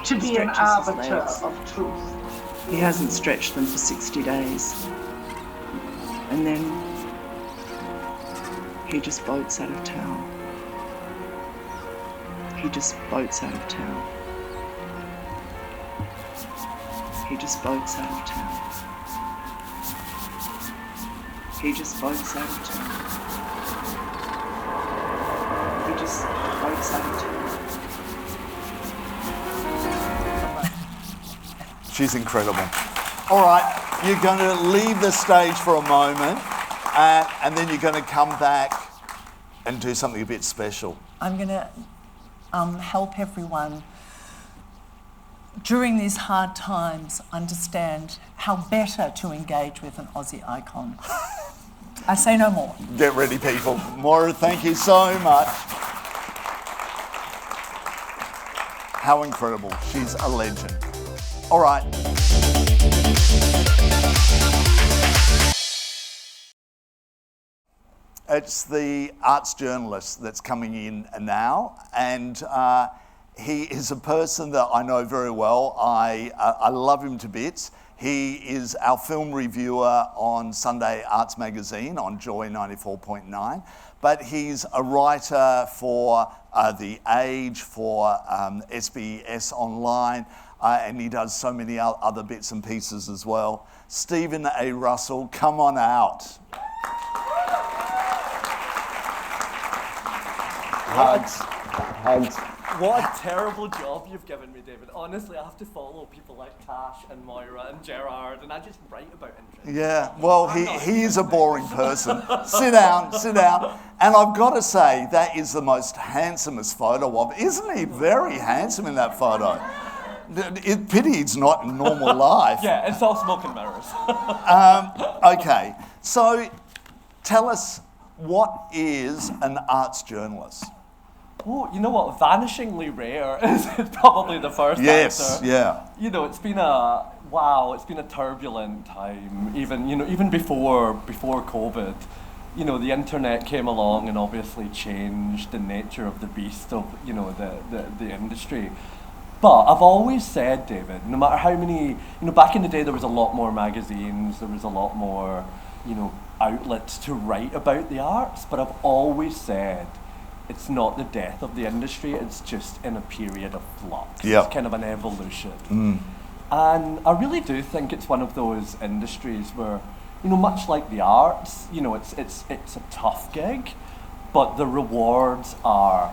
to be an arbiter of truth. He hasn't stretched them for 60 days. And then he just bolts out of town. he just boats out of town. He just boats out of town. He just boats out of town. He just boats out of town. She's incredible. All right, you're going to leave the stage for a moment, and then you're going to come back and do something a bit special. I'm going to help everyone during these hard times understand how better to engage with an Aussie icon. I say no more. Get ready, people. Moira, thank you so much. How incredible. She's a legend. All right. It's the arts journalist that's coming in now, and he is a person that I know very well. I love him to bits. He is our film reviewer on Sunday Arts Magazine on Joy 94.9, but he's a writer for The Age, for SBS Online, and he does so many other bits and pieces as well. Stephen A. Russell, come on out. Hugs. Hugs. What a terrible job you've given me, David. Honestly, I have to follow people like Tash and Moira and Gerard, and I just write about interest. Yeah, well, he is a boring person. Sit down, sit down. And I've got to say, that is the most handsomest photo of. Isn't he very handsome in that photo? Pity he's not in normal life. Yeah, it's all smoke and mirrors. Okay, so tell us, what is an arts journalist? Oh, you know what? Vanishingly rare is probably the first Yes, answer. yeah. You know, it's been a turbulent time. Even before COVID, you know, the internet came along and obviously changed the nature of the beast of, you know, the industry. But I've always said, David, no matter how many, you know, back in the day there was a lot more magazines, there was a lot more, you know, outlets to write about the arts, but I've always said it's not the death of the industry, it's just in a period of flux. Yep. It's kind of an evolution. And I really do think it's one of those industries where, you know, much like the arts, you know, it's a tough gig, but the rewards are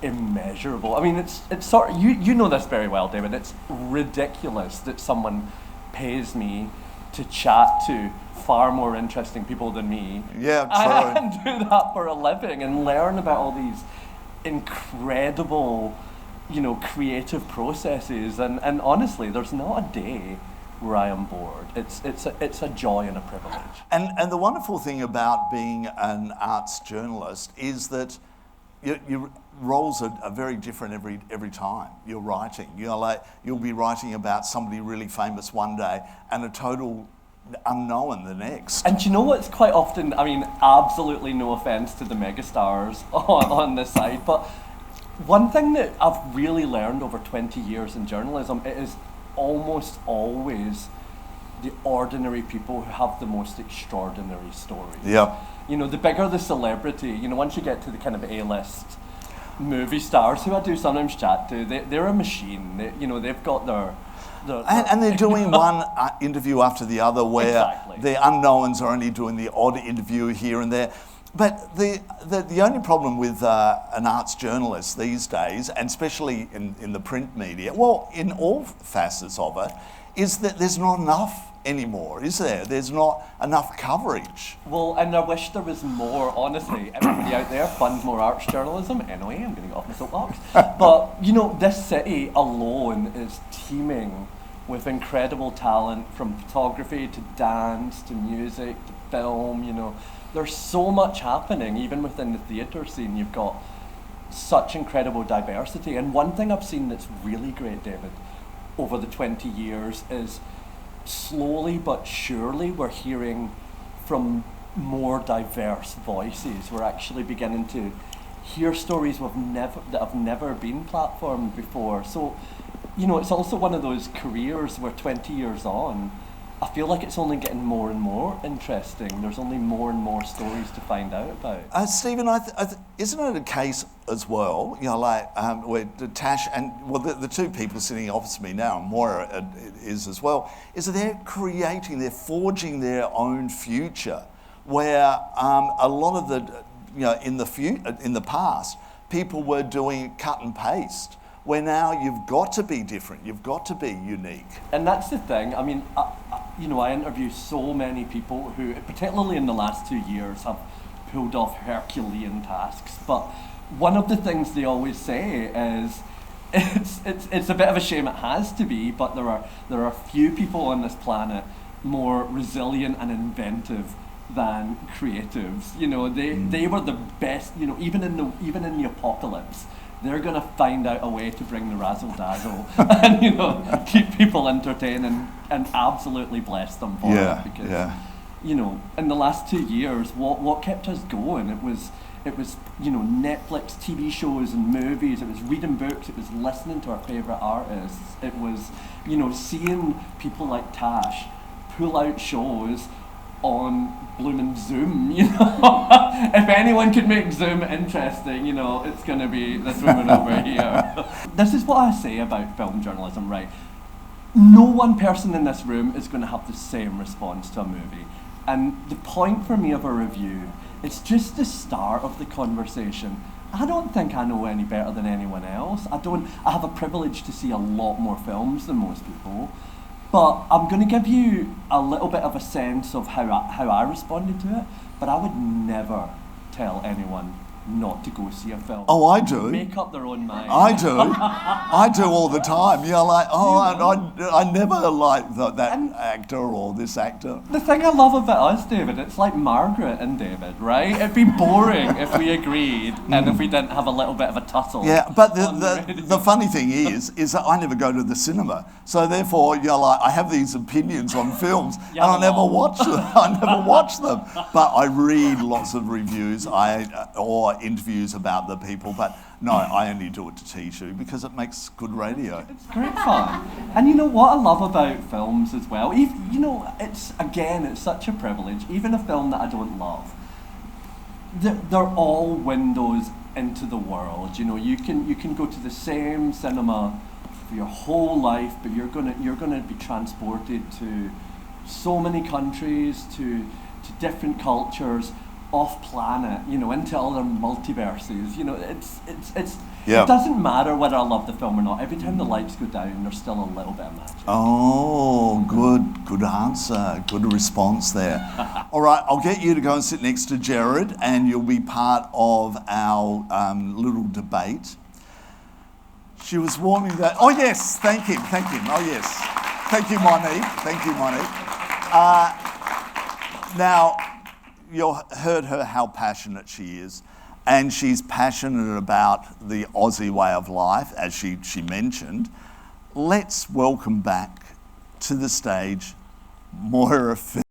immeasurable. I mean, it's sort of, you know this very well, David, it's ridiculous that someone pays me to chat to far more interesting people than me. Yeah, true. And do that for a living and learn about all these incredible, you know, creative processes. And honestly, there's not a day where I am bored. It's a joy and a privilege. And the wonderful thing about being an arts journalist is that your roles are very different every time you're writing. You know, like you'll be writing about somebody really famous one day and a total unknown the next. And do you know what's quite often, I mean, absolutely no offence to the megastars on this side, but one thing that I've really learned over 20 years in journalism, it is almost always the ordinary people who have the most extraordinary stories. Yeah. You know, the bigger the celebrity, you know, once you get to the kind of A-list movie stars, who I do sometimes chat to, they're a machine. You know, they've got their and they're doing one interview after the other where Exactly. the unknowns are only doing the odd interview here and there. But the only problem with an arts journalist these days, and especially in the print media, well, in all facets of it, is that there's not enough anymore, is there? There's not enough coverage. Well, and I wish there was more, honestly. Everybody out there, fund more arts journalism. Anyway, I'm going to get off my soapbox. But, you know, this city alone is teeming with incredible talent, from photography to dance to music to film, you know. There's so much happening, even within the theatre scene. You've got such incredible diversity. And one thing I've seen that's really great, David, over the 20 years is slowly but surely we're hearing from more diverse voices. We're actually beginning to hear stories that have never been platformed before. So, you know, it's also one of those careers where 20 years on, I feel like it's only getting more and more interesting. There's only more and more stories to find out about. Stephen, isn't it a case as well, where Tash and, the two people sitting opposite me now, Moira is as well, is that they're forging their own future, where a lot of in the past, people were doing cut and paste, where now you've got to be different, you've got to be unique. And that's the thing. I mean, I interview so many people who, particularly in the last 2 years, have pulled off Herculean tasks. But one of the things they always say is, it's a bit of a shame it has to be, but there are few people on this planet more resilient and inventive than creatives. They were the best. Even in the apocalypse, they're going to find out a way to bring the razzle-dazzle and, keep people entertained and absolutely bless them for it. Because, in the last 2 years, what kept us going? It was Netflix TV shows and movies. It was reading books. It was listening to our favourite artists. It was, seeing people like Tash pull out shows on blooming Zoom, If anyone could make Zoom interesting, it's going to be this woman over here. This is what I say about film journalism, right? No one person in this room is going to have the same response to a movie. And the point for me of a review, it's just the start of the conversation. I don't think I know any better than anyone else. I have a privilege to see a lot more films than most people. But I'm going to give you a little bit of a sense of how I responded to it, but I would never tell anyone not to go see a film. Oh, I do. Make up their own mind. I do. I do all the time. I never like that actor or this actor. The thing I love about us, David, it's like Margaret and David, right? It'd be boring if we agreed and if we didn't have a little bit of a tussle. Yeah, but the funny thing is that I never go to the cinema. So therefore, I have these opinions on films and I never watch them. I never watch them. But I read lots of reviews or interviews about the people, but no, I only do it to tease you because it makes good radio. It's great fun. And you know what I love about films as well? It's such a privilege. Even a film that I don't love, they're all windows into the world. You can go to the same cinema for your whole life, but you're gonna be transported to so many countries, to different cultures, off planet, into other multiverses. It doesn't matter whether I love the film or not. Every time the lights go down, there's still a little bit of magic. Oh, good answer, good response there. All right, I'll get you to go and sit next to Gerard, and you'll be part of our little debate. She was warming that. Oh yes, thank him. Oh yes, thank you, Monique. Now, you heard her how passionate she is, and she's passionate about the Aussie way of life, as she mentioned. Let's welcome back to the stage Moira Finucane.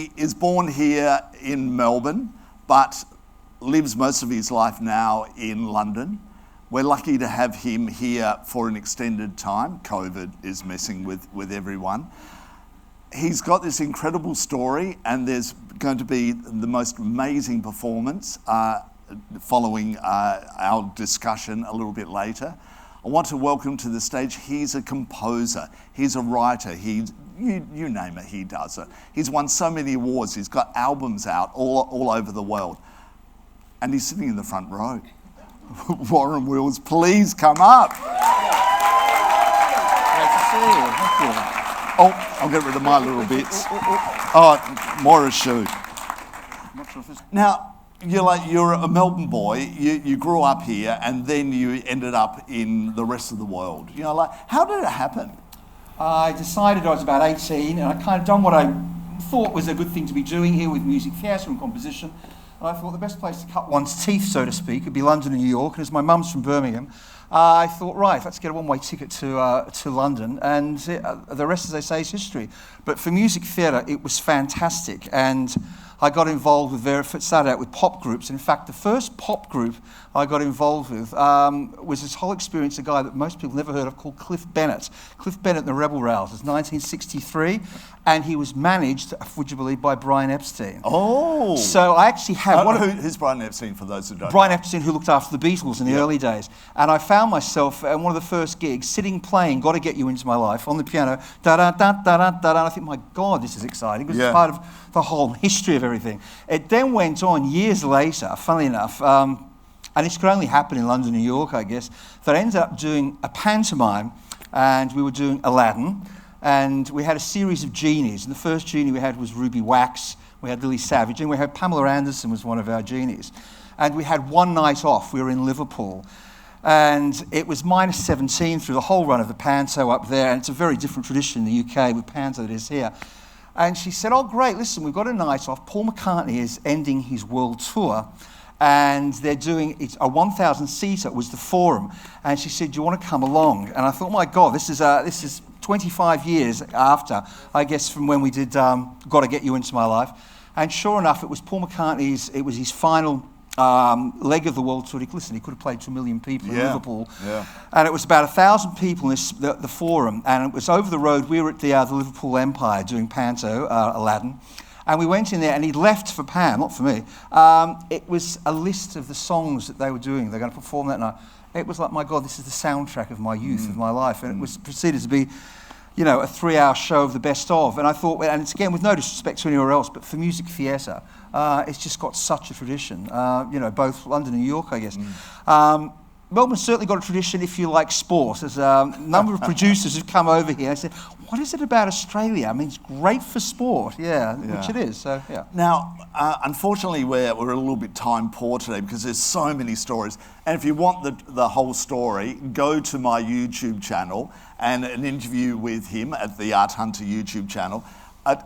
He is born here in Melbourne, but lives most of his life now in London. We're lucky to have him here for an extended time. COVID is messing with everyone. He's got this incredible story, and there's going to be the most amazing performance following our discussion a little bit later. I want to welcome to the stage, he's a composer, he's a writer, you name it, he does it. He's won so many awards, he's got albums out all over the world. And he's sitting in the front row. Warren Wills, please come up. Great to see you, thank you. Oh, I'll get rid of my little bits. Oh, Moira's shoe. Now, you're a Melbourne boy, you grew up here, and then you ended up in the rest of the world. How did it happen? I decided I was about 18, and I kind of done what I thought was a good thing to be doing here with music theatre and composition. And I thought the best place to cut one's teeth, so to speak, would be London and New York. And as my mum's from Birmingham, I thought, right, let's get a one-way ticket to London, and the rest, as they say, is history. But for music theatre, it was fantastic, and I got involved with started out with pop groups. In fact, the first pop group I got involved with was this whole experience, a guy that most people never heard of called Cliff Bennett. Cliff Bennett and the Rebel Rousers, 1963, and he was managed, would you believe, by Brian Epstein. Oh! So I actually had who's Brian Epstein, for those who don't know? Brian Epstein, who looked after the Beatles in the early days. And I found myself at one of the first gigs, playing Gotta Get You Into My Life on the piano, da-da-da-da-da-da, and I think, my God, this is exciting, because it's part of the whole history of everything. It then went on years later, funnily enough, and this could only happen in London, New York, I guess, that I ended up doing a pantomime, and we were doing Aladdin, and we had a series of genies, and the first genie we had was Ruby Wax, we had Lily Savage, and we had Pamela Anderson was one of our genies. And we had one night off, we were in Liverpool, and it was -17 through the whole run of the panto up there, and it's a very different tradition in the UK with panto than it is here. And she said, oh great, listen, we've got a night off. Paul McCartney is ending his world tour, and they're doing a 1,000-seater, was the Forum. And she said, do you want to come along? And I thought, my God, this is 25 years after, I guess, from when we did Gotta Get You Into My Life. And sure enough, it was Paul McCartney's, it was his final leg of the world tour. He could have played to 1 million people in Liverpool. Yeah. And it was about 1,000 people in the Forum. And it was over the road. We were at the Liverpool Empire doing panto, Aladdin. And we went in there, and he'd left for Pam, not for me. It was a list of the songs that they were doing. They're going to perform that night. It was like, my God, this is the soundtrack of my youth, of my life. And it was proceeded to be, a 3-hour show of the best of. And I thought, and it's again with no disrespect to anywhere else, but for music theatre, it's just got such a tradition. Both London and New York, I guess. Melbourne's certainly got a tradition if you like sport. There's a number of producers who've come over here and said, what is it about Australia? I mean, it's great for sport, which it is, so yeah. Now, unfortunately, we're a little bit time poor today because there's so many stories. And if you want the whole story, go to my YouTube channel and an interview with him at the Art Hunter YouTube channel.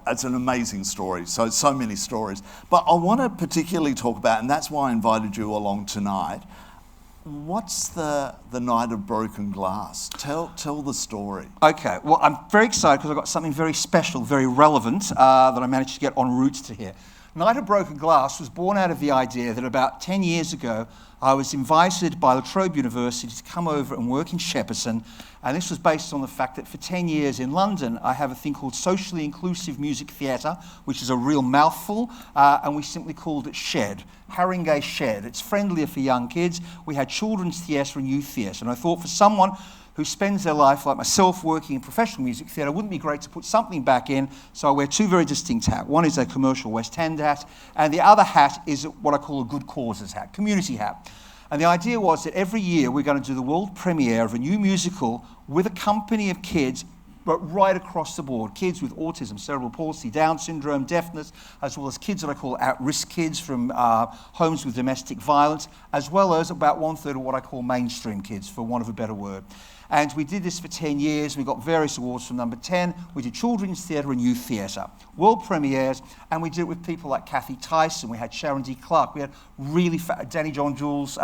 It's an amazing story, so many stories. But I want to particularly talk about, and that's why I invited you along tonight, what's the night of broken glass? Tell the story. Okay, well, I'm very excited because I've got something very special, very relevant that I managed to get en route to here. Night of Broken Glass was born out of the idea that about 10 years ago, I was invited by La Trobe University to come over and work in Shepperton, and this was based on the fact that for 10 years in London, I have a thing called Socially Inclusive Music Theatre, which is a real mouthful, and we simply called it SHED, Haringey SHED. It's friendlier for young kids. We had children's theatre and youth theatre, and I thought for someone who spends their life, like myself, working in professional music theatre, wouldn't it be great to put something back in? So I wear two very distinct hats. One is a commercial West End hat, and the other hat is what I call a good causes hat, community hat. And the idea was that every year we're going to do the world premiere of a new musical with a company of kids, but right across the board. Kids with autism, cerebral palsy, Down syndrome, deafness, as well as kids that I call at-risk kids from homes with domestic violence, as well as about 1/3 of what I call mainstream kids, for want of a better word. And we did this for 10 years. We got various awards from Number 10. We did children's theatre and youth theatre, world premieres, and we did it with people like Kathy Tyson. We had Sharon D. Clark. We had really Danny John Jules,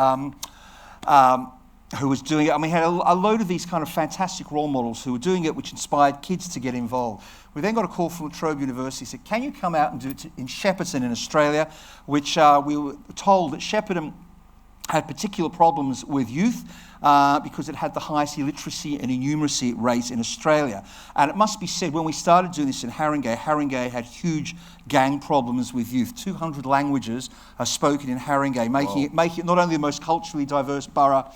who was doing it. I mean, we had a load of these kind of fantastic role models who were doing it, which inspired kids to get involved. We then got a call from La Trobe University, said, can you come out and do it in Shepparton in Australia, which we were told that Shepparton had particular problems with youth because it had the highest illiteracy and innumeracy rates in Australia. And it must be said, when we started doing this in Haringey had huge gang problems with youth. 200 languages are spoken in Haringey, making it not only the most culturally diverse borough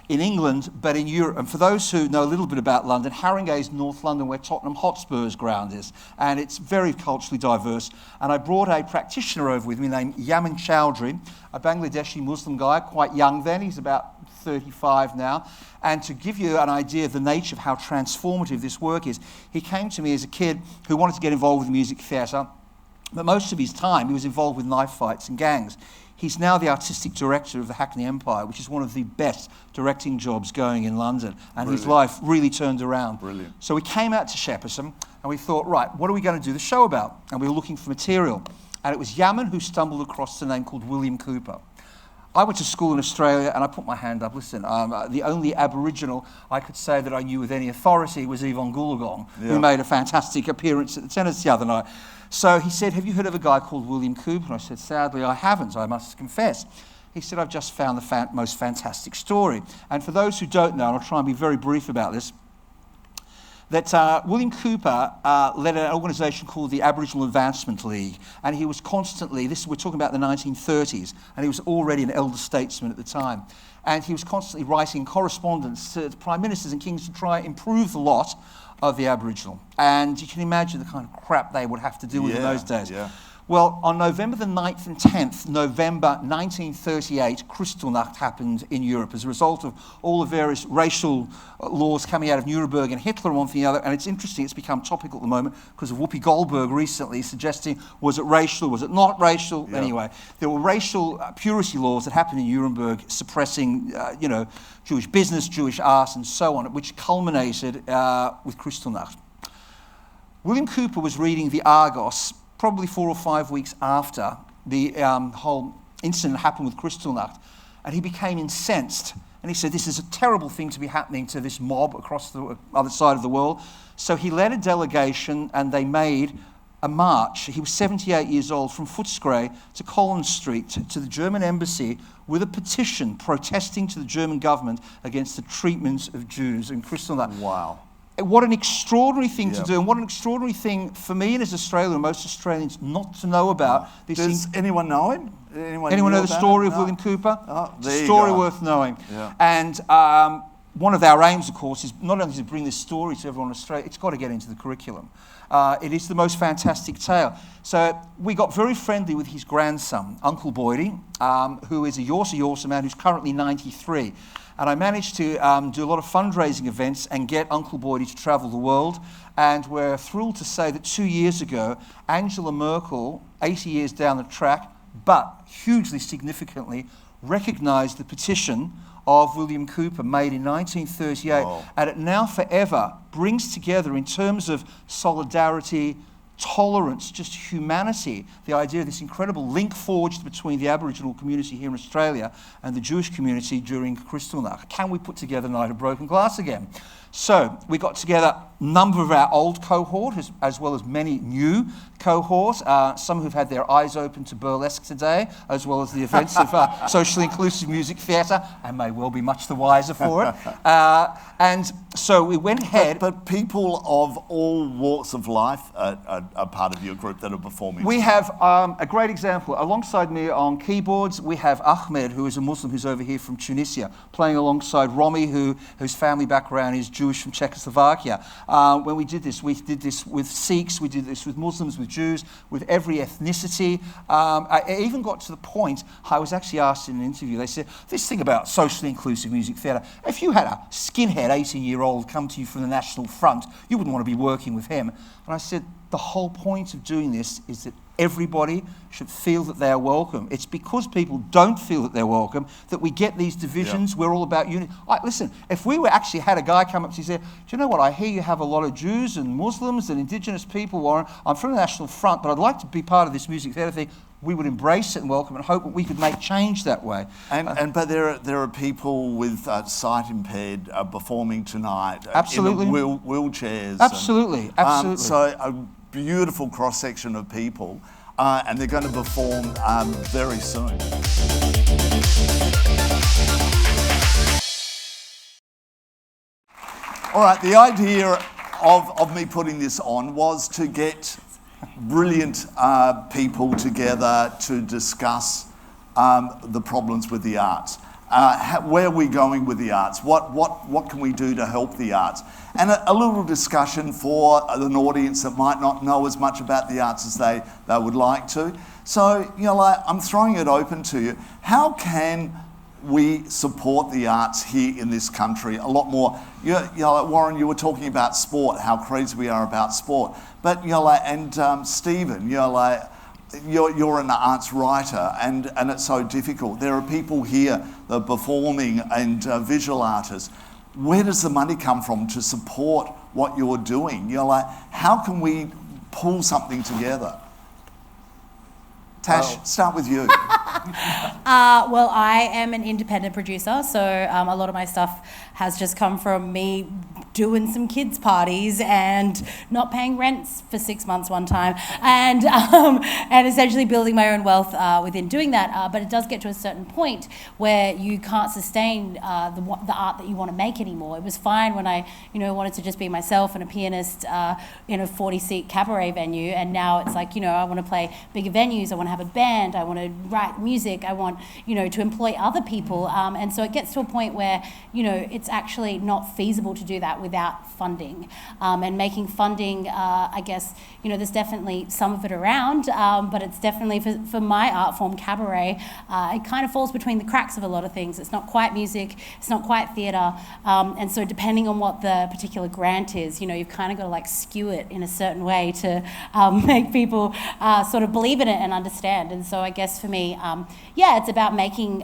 in England, but in Europe. And for those who know a little bit about London, Haringey is North London, where Tottenham Hotspur's ground is. And it's very culturally diverse. And I brought a practitioner over with me named Yamin Chowdhury, a Bangladeshi Muslim guy, quite young then. He's about 35 now. And to give you an idea of the nature of how transformative this work is, he came to me as a kid who wanted to get involved with music theatre, but most of his time he was involved with knife fights and gangs. He's now the artistic director of the Hackney Empire, which is one of the best directing jobs going in London. And his life really turned around. Brilliant. So we came out to Shepparton and we thought, right, what are we going to do the show about? And we were looking for material. And it was Yamin who stumbled across a name called William Cooper. I went to school in Australia and I put my hand up. Listen, the only Aboriginal I could say that I knew with any authority was Yvonne Goolagong, who made a fantastic appearance at the tennis the other night. So he said, have you heard of a guy called William Cooper? And I said, sadly, I haven't, I must confess. He said, I've just found the most fantastic story. And for those who don't know, and I'll try and be very brief about this, that William Cooper led an organisation called the Aboriginal Advancement League, and he was constantly, we're talking about the 1930s, and he was already an elder statesman at the time, and he was constantly writing correspondence to prime ministers and kings to try and improve the lot of the Aboriginal. And you can imagine the kind of crap they would have to deal with in those days. Yeah. Well, on November the 9th and 10th, November 1938, Kristallnacht happened in Europe as a result of all the various racial laws coming out of Nuremberg and Hitler and one thing or the other. And it's interesting, it's become topical at the moment because of Whoopi Goldberg recently suggesting, was it racial, was it not racial? Yeah. Anyway, there were racial purity laws that happened in Nuremberg suppressing, Jewish business, Jewish art and so on, which culminated with Kristallnacht. William Cooper was reading the Argos probably 4 or 5 weeks after the whole incident happened with Kristallnacht, and he became incensed. And he said, this is a terrible thing to be happening to this mob across the other side of the world. So he led a delegation, and they made a march. He was 78 years old, from Footscray to Collins Street to the German embassy with a petition protesting to the German government against the treatment of Jews in Kristallnacht. Wow. What an extraordinary thing to do, and what an extraordinary thing for me and as Australian, most Australians, not to know about. Does anyone know him? Anyone know the story of William Cooper? Oh, it's a story worth knowing. Yeah. And one of our aims, of course, is not only to bring this story to everyone in Australia, it's got to get into the curriculum. It is the most fantastic tale. So we got very friendly with his grandson, Uncle Boydie, who is a Yorsa man who's currently 93. And I managed to do a lot of fundraising events and get Uncle Boydie to travel the world. And we're thrilled to say that 2 years ago, Angela Merkel, 80 years down the track, but hugely significantly, recognised the petition of William Cooper made in 1938. Whoa. And it now forever brings together, in terms of solidarity, tolerance, just humanity, the idea of this incredible link forged between the Aboriginal community here in Australia and the Jewish community during Kristallnacht. Can we put together Night of Broken Glass again? So we got together a number of our old cohort as well as many new cohorts, some who've had their eyes open to burlesque today, as well as the events of socially inclusive music theatre, and may well be much the wiser for it. And so we went ahead. But people of all walks of life are part of your group that are performing. We have a great example. Alongside me on keyboards, we have Ahmed, who is a Muslim who's over here from Tunisia, playing alongside Romy, whose family background is Jewish from Czechoslovakia. When we did this with Sikhs, we did this with Muslims, with Jews, with every ethnicity. I even got to the point, I was actually asked in an interview, they said, this thing about socially inclusive music theatre, if you had a skinhead 18-year-old come to you from the National Front, you wouldn't want to be working with him. And I said, the whole point of doing this is that everybody should feel that they are welcome. It's because people don't feel that they're welcome that we get these divisions. We're all about unity. Listen, if we were actually had a guy come up to you and say, do you know what, I hear you have a lot of Jews and Muslims and Indigenous people, Warren. I'm from the National Front, but I'd like to be part of this music theatre thing. We would embrace it and welcome it and hope that we could make change that way. But there are people with sight impaired performing tonight. Absolutely. In wheelchairs. Absolutely. Absolutely. So a beautiful cross section of people, and they're going to perform very soon. All right. The idea of me putting this on was to get brilliant people together to discuss the problems with the arts. Where are we going with the arts? What can we do to help the arts? And a little discussion for an audience that might not know as much about the arts as they would like to. So, I'm throwing it open to you. How can we support the arts here in this country a lot more? Like Warren, you were talking about sport, how crazy we are about sport. But Stephen, you're an arts writer, and it's so difficult. There are people here that are performing and visual artists. Where does the money come from to support what you're doing? How can we pull something together? Tash, start with you. Well, I am an independent producer, so a lot of my stuff has just come from me doing some kids' parties and not paying rents for 6 months one time, and essentially building my own wealth within doing that. But it does get to a certain point where you can't sustain the art that you want to make anymore. It was fine when I, wanted to just be myself and a pianist in a 40-seat cabaret venue, and now it's like, I want to play bigger venues. I want to have a band. I want to write music. I want, to employ other people. And so it gets to a point where, it's actually not feasible to do that without funding. And making funding, I guess, there's definitely some of it around, but it's definitely for my art form, cabaret, it kind of falls between the cracks of a lot of things. It's not quite music, it's not quite theatre, and so depending on what the particular grant is, you've kind of got to skew it in a certain way to make people sort of believe in it and understand. And so I guess for me, it's about making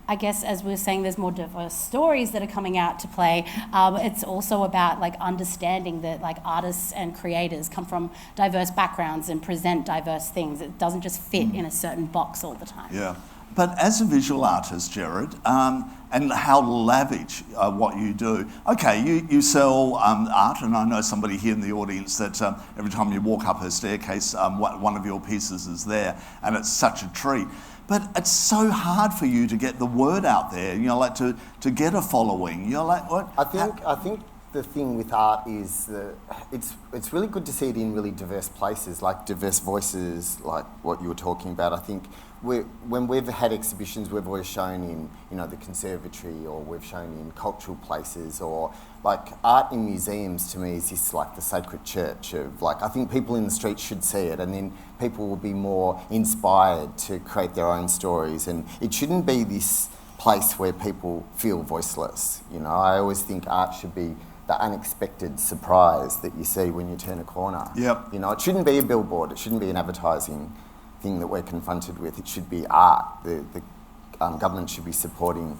I guess, as we were saying, there's more diverse stories that are coming out to play. It's also about understanding that artists and creators come from diverse backgrounds and present diverse things. It doesn't just fit in a certain box all the time. Yeah, but as a visual artist, Gerard, and how lavish what you do. Okay, you sell art, and I know somebody here in the audience that every time you walk up her staircase, one of your pieces is there, and it's such a treat. But it's so hard for you to get the word out there, to get a following. What? I think the thing with art is that it's really good to see it in really diverse places, like diverse voices, like what you were talking about. I think when we've had exhibitions, we've always shown in, the conservatory, or we've shown in cultural places, or art in museums to me is just the sacred church of I think people in the street should see it, and then people will be more inspired to create their own stories, and it shouldn't be this place where people feel voiceless. I always think art should be the unexpected surprise that you see when you turn a corner. Yep. It shouldn't be a billboard, it shouldn't be an advertising thing that we're confronted with. It should be art. The government should be supporting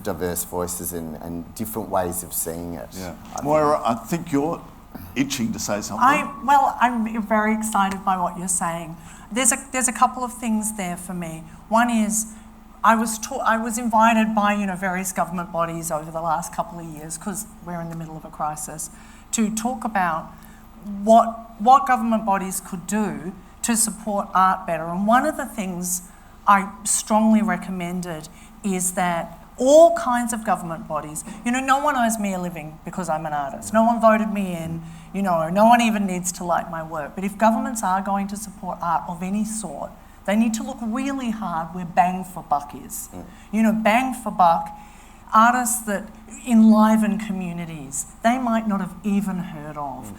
diverse voices and different ways of seeing it. Yeah. Moira, I think you're itching to say something. I'm very excited by what you're saying. There's a couple of things there for me. One is I was invited by various government bodies over the last couple of years, because we're in the middle of a crisis, to talk about what government bodies could do to support art better. And one of the things I strongly recommended is that all kinds of government bodies, no one owes me a living because I'm an artist. No one voted me in, no one even needs to like my work. But if governments are going to support art of any sort, they need to look really hard where bang for buck is. Bang for buck, artists that enliven communities they might not have even heard of.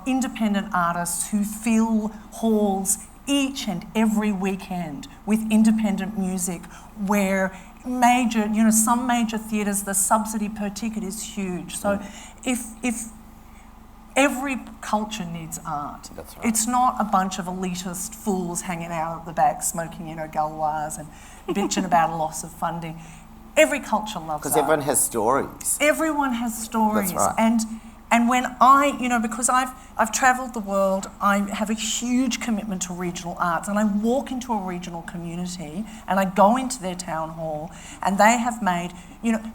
Independent artists who fill halls each and every weekend with independent music, where some major theatres, the subsidy per ticket is huge. So if every culture needs art. That's right. It's not a bunch of elitist fools hanging out at the back smoking, galwars and bitching about a loss of funding. Every culture loves art. Because everyone has stories. Everyone has stories. That's right. And when I, because I've travelled the world, I have a huge commitment to regional arts, and I walk into a regional community and I go into their town hall, and they have made,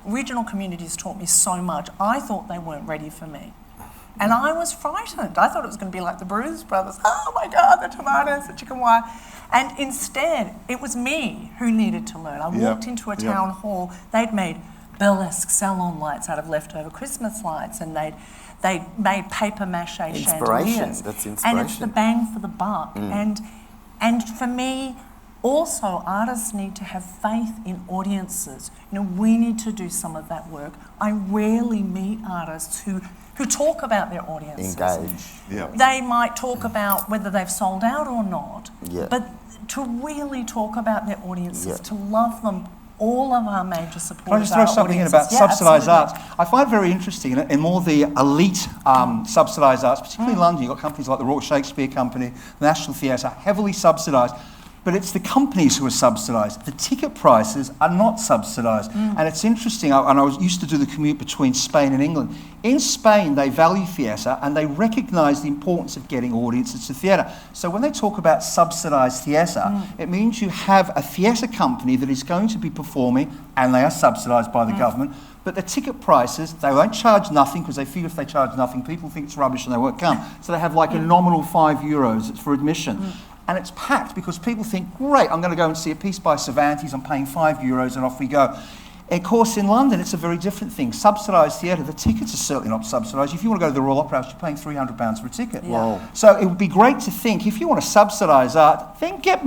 regional communities taught me so much. I thought they weren't ready for me. And I was frightened. I thought it was going to be like the Bruce Brothers. Oh my God, the tomatoes, the chicken wire. And instead, it was me who needed to learn. I walked into a town hall. They'd made burlesque salon lights out of leftover Christmas lights, and they'd made paper mache chandeliers. That's inspiration. And it's the bang for the buck. And for me, also, artists need to have faith in audiences. We need to do some of that work. I rarely meet artists who talk about their audiences. Engage. Yeah. They might talk about whether they've sold out or not, Yeah. but to really talk about their audiences, Yeah. to love them. All of our major supporters. Can I just throw something in about subsidised arts? I find it very interesting in more the elite subsidised arts, particularly in London. You've got companies like the Royal Shakespeare Company, the National Theatre, heavily subsidised. But it's the companies who are subsidised. The ticket prices are not subsidised. And it's interesting, I used to do the commute between Spain and England. In Spain, they value theatre and they recognise the importance of getting audiences to theatre. So when they talk about subsidised theatre, it means you have a theatre company that is going to be performing, and they are subsidised by the government. But the ticket prices, they won't charge nothing, because they feel if they charge nothing, people think it's rubbish and they won't come. So they have like a nominal €5 for admission. And it's packed because people think, great, I'm going to go and see a piece by Cervantes, I'm paying €5 and off we go. Of course, in London, it's a very different thing. Subsidised theatre, the tickets are certainly not subsidised. If you want to go to the Royal Opera House, you're paying £300 for a ticket. Yeah. So it would be great to think, if you want to subsidise art, then get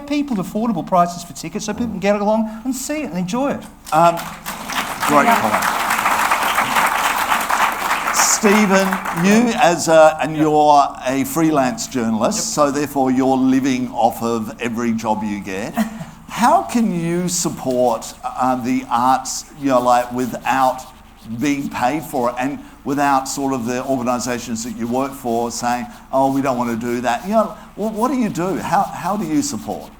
people to affordable prices for tickets so people can get along and see it and enjoy it. Great comment. Stephen, you and you're a freelance journalist, so therefore you're living off of every job you get. How can you support the arts, without being paid for it, and without sort of the organisations that you work for saying, "Oh, we don't want to do that"? What do you do? How do you support?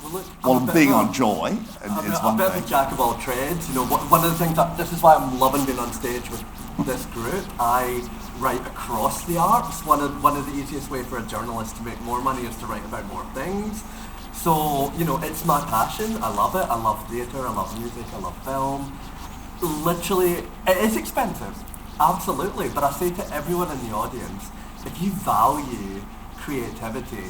Being on Joy, it's one bit thing. of a jack of all trades. One of the things this is why I'm loving being on stage with this group. I write across the arts. One of the easiest way for a journalist to make more money is to write about more things. So, it's my passion. I love it. I love theatre, I love music, I love film. Literally, it is expensive. Absolutely. But I say to everyone in the audience, if you value creativity,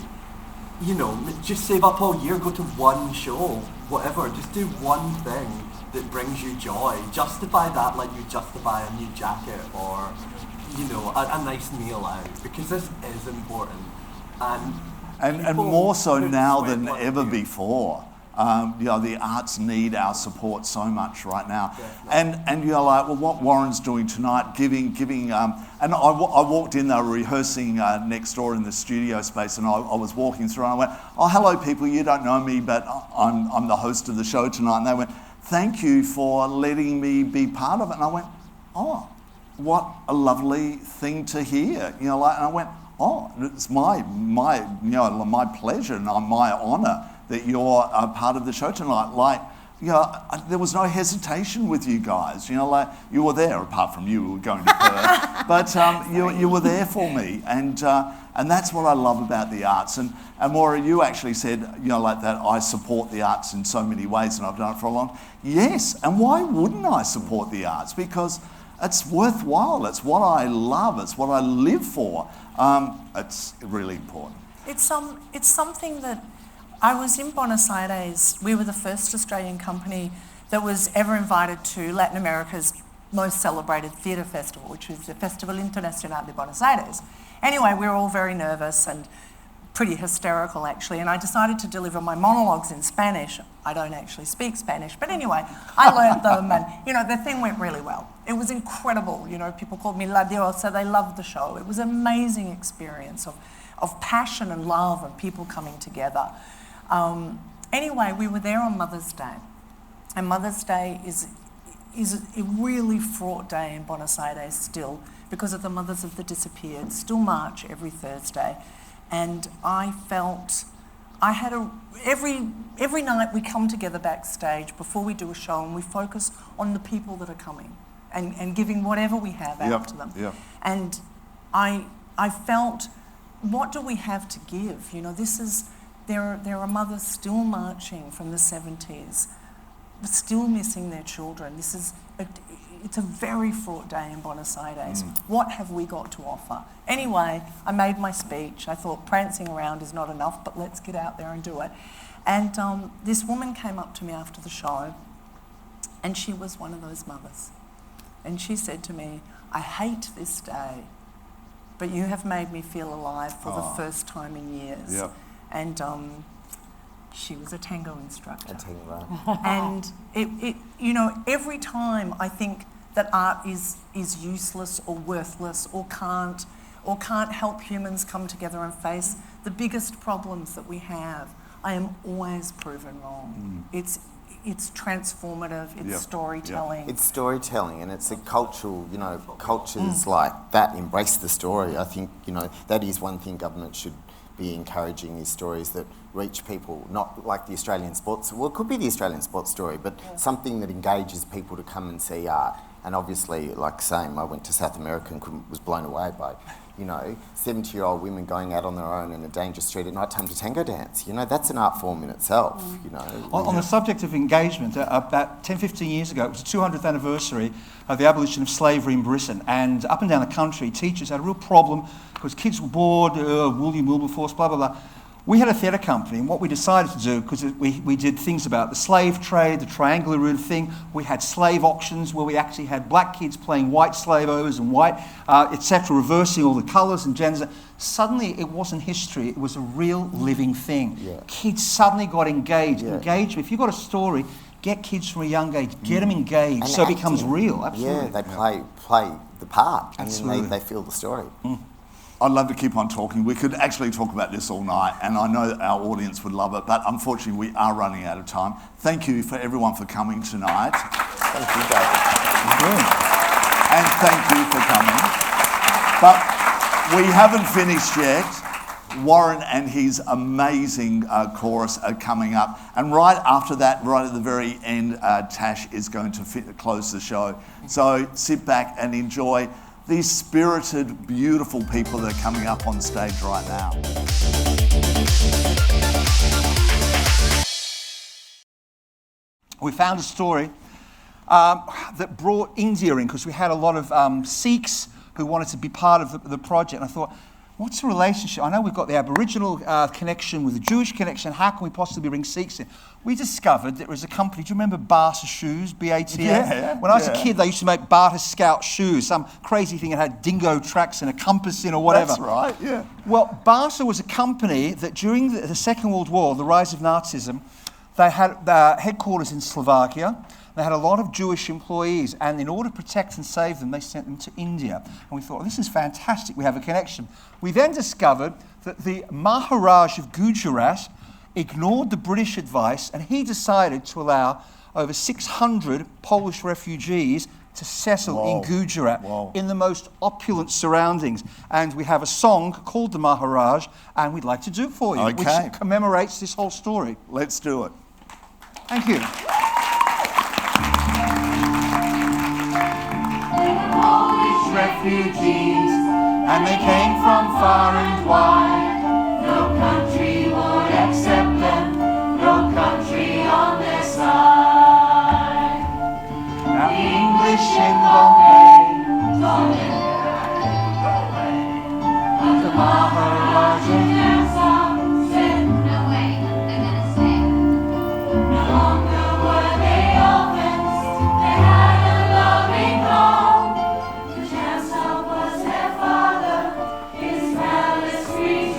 just save up all year, go to one show, whatever. Just do one thing that brings you joy. Justify that like you justify a new jacket or, a nice meal out, because this is important. And more so now than ever before. The arts need our support so much right now. And you're like, well, what Warren's doing tonight, giving. And I walked in, they were rehearsing next door in the studio space, and I was walking through and I went, "Oh, hello people, you don't know me, but I'm the host of the show tonight." And they went, "Thank you for letting me be part of it." And I went, "Oh, what a lovely thing to hear." And I went, "Oh, it's my pleasure and my honour that you're a part of the show tonight." There was no hesitation with you guys. You were there, apart from you were going to Perth, but you were there for me, and that's what I love about the arts. And Moira, you actually said, that I support the arts in so many ways, and I've done it for a long time. Yes, and why wouldn't I support the arts? Because it's worthwhile. It's what I love. It's what I live for. It's really important. It's something that I was in Buenos Aires. We were the first Australian company that was ever invited to Latin America's most celebrated theatre festival, which is the Festival Internacional de Buenos Aires. Anyway, we were all very nervous and pretty hysterical, actually, and I decided to deliver my monologues in Spanish. I don't actually speak Spanish, but anyway, I learned them, and the thing went really well. It was incredible. People called me La Diosa. They loved the show. It was an amazing experience of passion and love and people coming together. Anyway, we were there on Mother's Day, and Mother's Day is a really fraught day in Buenos Aires still, because of the mothers of the disappeared, still march every Thursday. And I felt I had every night we come together backstage before we do a show, and we focus on the people that are coming and giving whatever we have out to them. Yep. And I felt, what do we have to give? You know, there are mothers still marching from the 70s, still missing their children. It's a very fraught day in Buenos Aires. What have we got to offer? Anyway, I made my speech. I thought prancing around is not enough, but let's get out there and do it. And this woman came up to me after the show, and she was one of those mothers. And she said to me, I hate this day, but you have made me feel alive for the first time in years. Yep. And she was a tango instructor. A tango. And it you know, every time I think that art is useless or worthless or can't help humans come together and face the biggest problems that we have, I am always proven wrong. It's transformative, it's storytelling. It's storytelling, and it's a cultural, you know, cultures like that embrace the story. I think, you know, that is one thing government should be encouraging, is stories that reach people, not like the Australian sports, well, it could be the Australian sports story, but something that engages people to come and see art. And obviously, like same, I went to South America and was blown away by, you know, 70-year-old women going out on their own in a dangerous street at night time to tango dance. You know, that's an art form in itself, you know. On the subject of engagement, about 10, 15 years ago, it was the 200th anniversary of the abolition of slavery in Britain, and up and down the country, teachers had a real problem because kids were bored, Wilberforce, blah, blah, blah. We had a theatre company, and what we decided to do, because we did things about the slave trade, the triangular route thing, we had slave auctions where we actually had black kids playing white slave owners and white, etc., reversing all the colours and genders. Suddenly it wasn't history, it was a real living thing. Kids suddenly got engaged. Engagement, if you've got a story, get kids from a young age, get them engaged, so it becomes real. Absolutely. Yeah, they play the part, Absolutely. and then they feel the story. I'd love to keep on talking. We could actually talk about this all night, and I know that our audience would love it, but unfortunately we are running out of time. Thank you for everyone for coming tonight. Thank you, David. And thank you for coming. But we haven't finished yet. Warren and his amazing chorus are coming up. And right after that, right at the very end, Tash is going to close the show. So sit back and enjoy these spirited, beautiful people that are coming up on stage right now. We found a story that brought India in, because we had a lot of Sikhs who wanted to be part of the project. And I thought, what's the relationship? I know we've got the Aboriginal connection with the Jewish connection. How can we possibly bring Sikhs in? We discovered there was a company. Do you remember Bata Shoes, B-A-T-A? Yeah. When I was a kid, they used to make Bata Scout shoes, some crazy thing that had dingo tracks and a compass in or whatever. That's right, yeah. Well, Bata was a company that during the Second World War, the rise of Nazism, they had headquarters in Slovakia. They had a lot of Jewish employees, and in order to protect and save them, they sent them to India. And we thought, this is fantastic, we have a connection. We then discovered that the Maharaja of Gujarat ignored the British advice, and he decided to allow over 600 Polish refugees to settle in Gujarat in the most opulent surroundings. And we have a song called The Maharaj, and we'd like to do it for you, which commemorates this whole story. Let's do it. Thank you. Refugees, and they came from far and wide. No country would accept them, no country on their side. Now the English in Bombay told them but the Maharaja said, no way, they're gonna stay. No longer were they orphans, they had a loving home. Was their father, his palace free.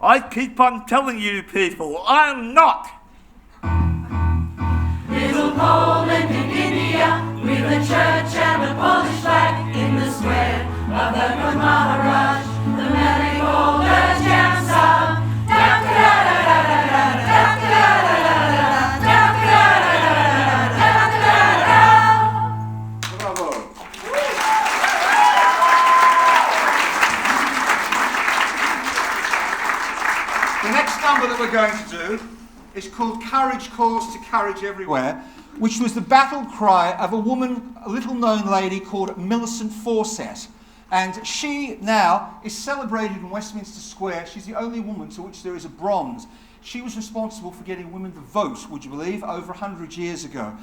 I keep on telling you people, I'm not. Little Poland in India, with a church and a Polish flag in the square of the good Maharaj, the marigold jam song. The next number that we're going to do is called Courage Calls to Courage Everywhere, which was the battle cry of a woman, a little-known lady called Millicent Fawcett. And she now is celebrated in Westminster Square. She's the only woman to which there is a bronze. She was responsible for getting women to vote, would you believe, over 100 years ago.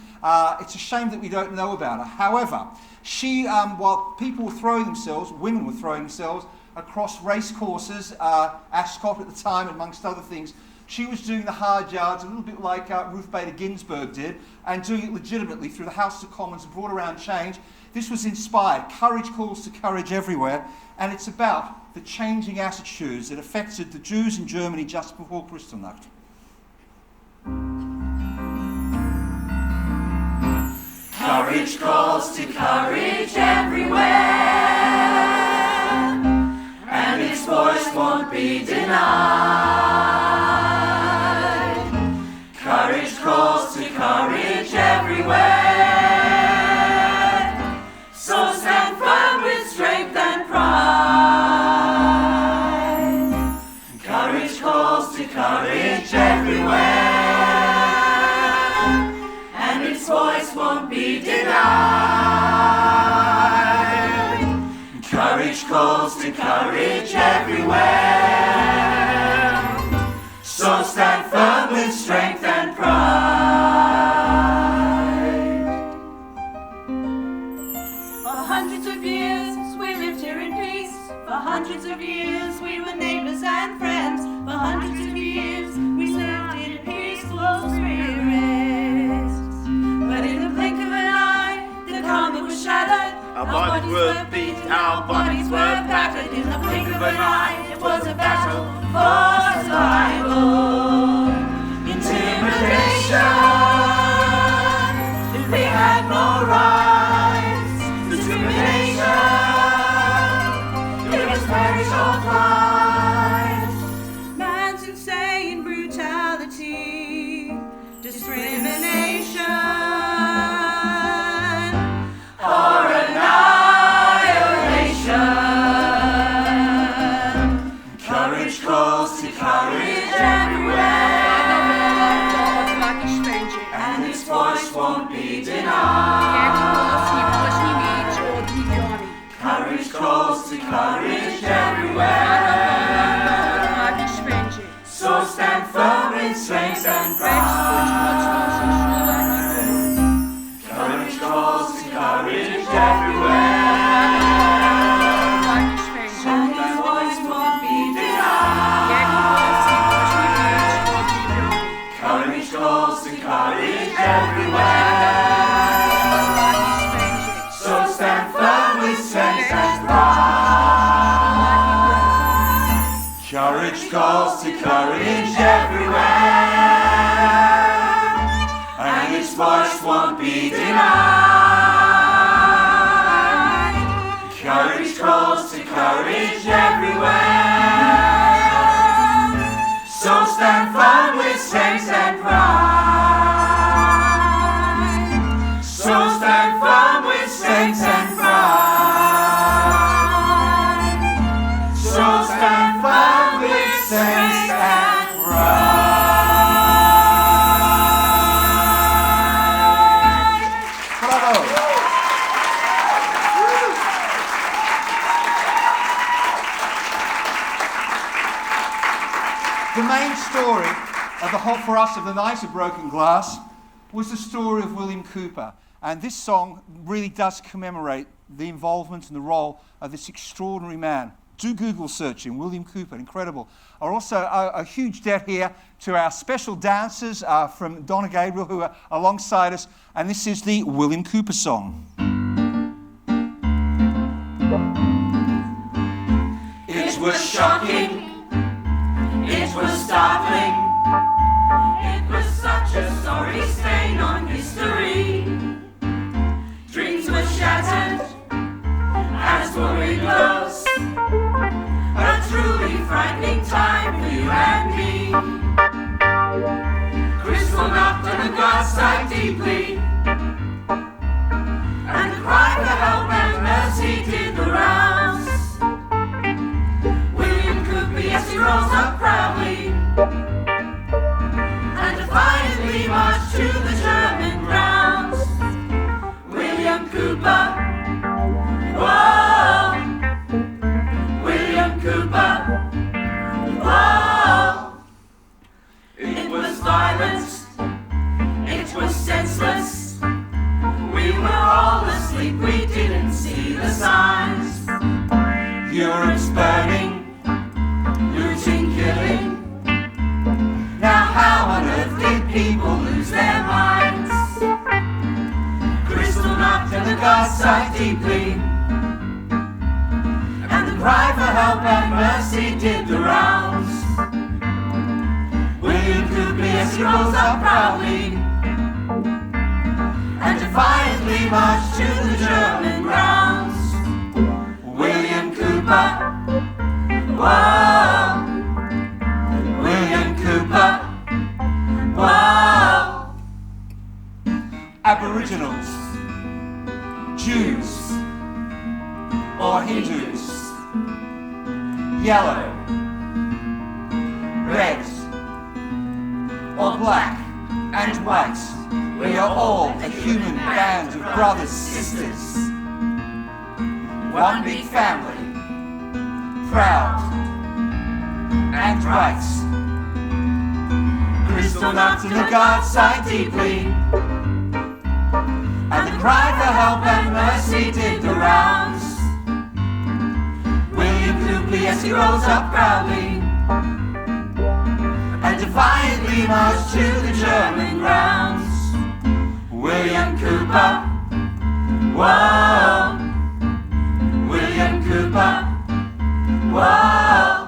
It's a shame that we don't know about her. However, she, while people were throwing themselves, women were throwing themselves across race courses, Ascot at the time, amongst other things, she was doing the hard yards, a little bit like Ruth Bader Ginsburg did, and doing it legitimately through the House of Commons and brought around change. This was inspired. Courage Calls to Courage Everywhere, and it's about the changing attitudes that affected the Jews in Germany just before Kristallnacht. Courage calls to courage everywhere, and its voice won't be denied. Courage calls to courage everywhere, so stand firm with strength and pride. Courage calls to courage everywhere, and its voice won't be denied. Courage calls to courage everywhere, so stand firm with strength and pride. For hundreds of years we lived here in peace. For hundreds of years we were neighbors and friends. For hundreds of years we lived in peaceful spirits. But in the blink of an eye, the karma was shattered. Our bodies were beat, our bodies were battered. In the blink of an eye, it was a battle for survival. Intimidation, we had no rights. Discrimination, it was perish or flight. Man's insane brutality, discrimination, or annihilation. Courage calls to courage everywhere, and its voice won't be denied. Courage calls to courage everywhere, so stand firm in strength and pride. Courage calls to courage everywhere, and its voice won't be denied. Courage calls to courage everywhere, so stand firm with strength and pride. Courage calls to courage everywhere, and its voice won't be denied. Courage calls to courage everywhere, so stand firm with strength and pride. So stand firm with strength and pride. So stand firm with strength and pride. Bravo! The main story of the whole, for us, of the Night of Broken Glass was the story of William Cooper. And this song really does commemorate the involvement and the role of this extraordinary man. Do Google search him, William Cooper, incredible. Also, a huge debt here to our special dancers from Donna Gabriel who are alongside us. And this is the William Cooper song. It was shocking. It was startling. It was such a sorry stain on history. Dreams were shattered as worry glows. A truly frightening time for you and me. Crystal knocked on the God's side deeply, and the cry for help and mercy did the rounds. William Cooper, yes, he rose up proudly, and defiantly marched to the German grounds. William Cooper, whoa. William Cooper, whoa. It was violent, it was senseless. We were all asleep, we didn't see the signs. Europe's burning, looting, killing. Now how on earth did people lose their minds? Crystal knocked on the God's side deeply, and the cry for help and mercy did the rounds. William Cooper, yes, he rose up proudly, and defiantly marched to the German grounds. William Cooper, whoa. William Cooper, whoa. Aboriginals, Jews, or Hindus, yellow, red, or black and white, we are all a human band of brothers, sisters. One big family, proud and right. Crystal knocked on the God's side deeply, and the cry for help and mercy did the rounds. William Cooper, yes, he rose up proudly, and defiantly marched to the German grounds. William Cooper, whoa. William Cooper, whoa.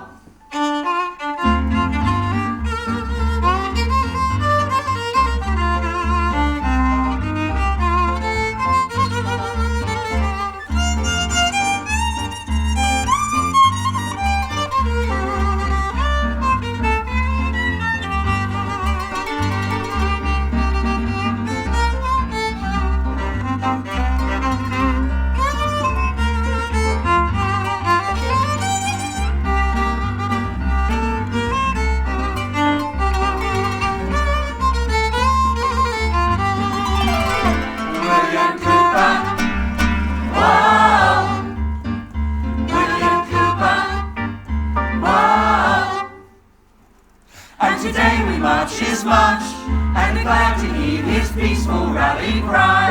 Today we march his march, and are glad to hear his peaceful rally cry.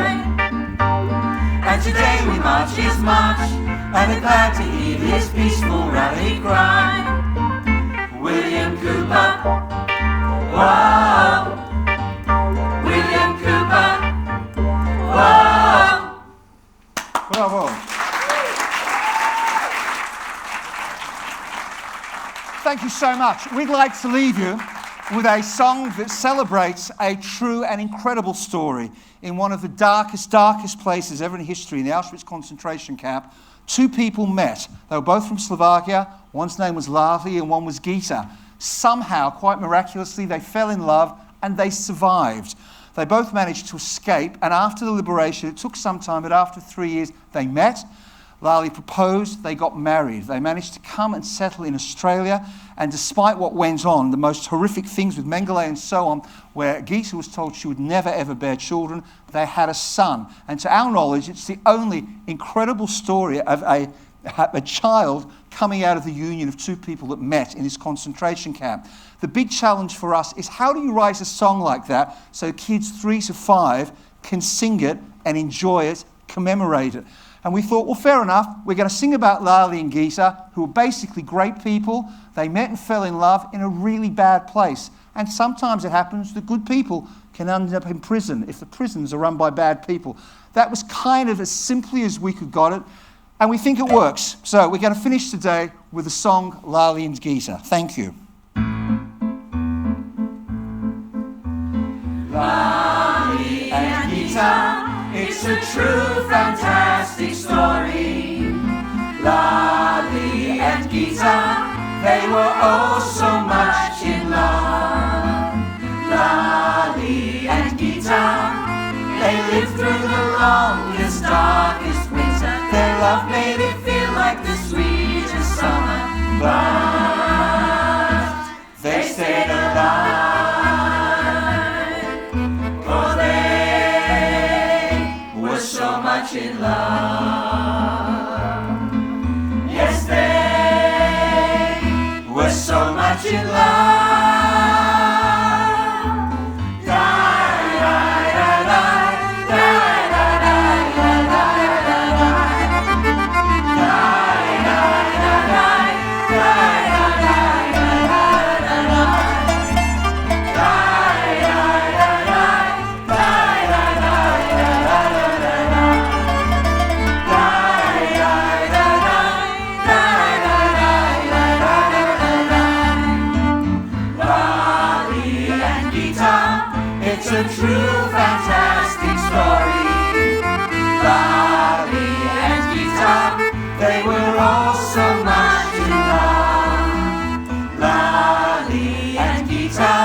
And today we march his march, and are glad to hear his peaceful rally cry. William Cooper, whoa. William Cooper, whoa. Bravo. Thank you so much. We'd like to leave you with a song that celebrates a true and incredible story in one of the darkest places ever in history, in the Auschwitz concentration camp. Two people met. They were both from Slovakia. One's name was Lali and one was Gita. Somehow, quite miraculously, they fell in love and they survived. They both managed to escape, and after the liberation, it took some time, but after 3 years, they met. Lali proposed, they got married. They managed to come and settle in Australia, and despite what went on, the most horrific things with Mengele and so on, where Gita was told she would never ever bear children, they had a son. And to our knowledge, it's the only incredible story of a child coming out of the union of two people that met in this concentration camp. The big challenge for us is, how do you write a song like that so kids 3 to 5 can sing it and enjoy it, commemorate it? And we thought, well, fair enough, we're going to sing about Lali and Gita, who were basically great people. They met and fell in love in a really bad place. And sometimes it happens that good people can end up in prison if the prisons are run by bad people. That was kind of as simply as we could got it, and we think it works. So we're going to finish today with the song Lali and Gita. Thank you. It's a true fantastic story. Lali and Gita, they were oh so much in love. Lali and Gita, they lived through the longest, darkest winter. Their love made it feel like the sweetest summer. But they stayed alive, for they were so much in love. Yes, they were so much in love. It's a true fantastic story. Lali and Gita, they were all so much in love. Lali and Gita,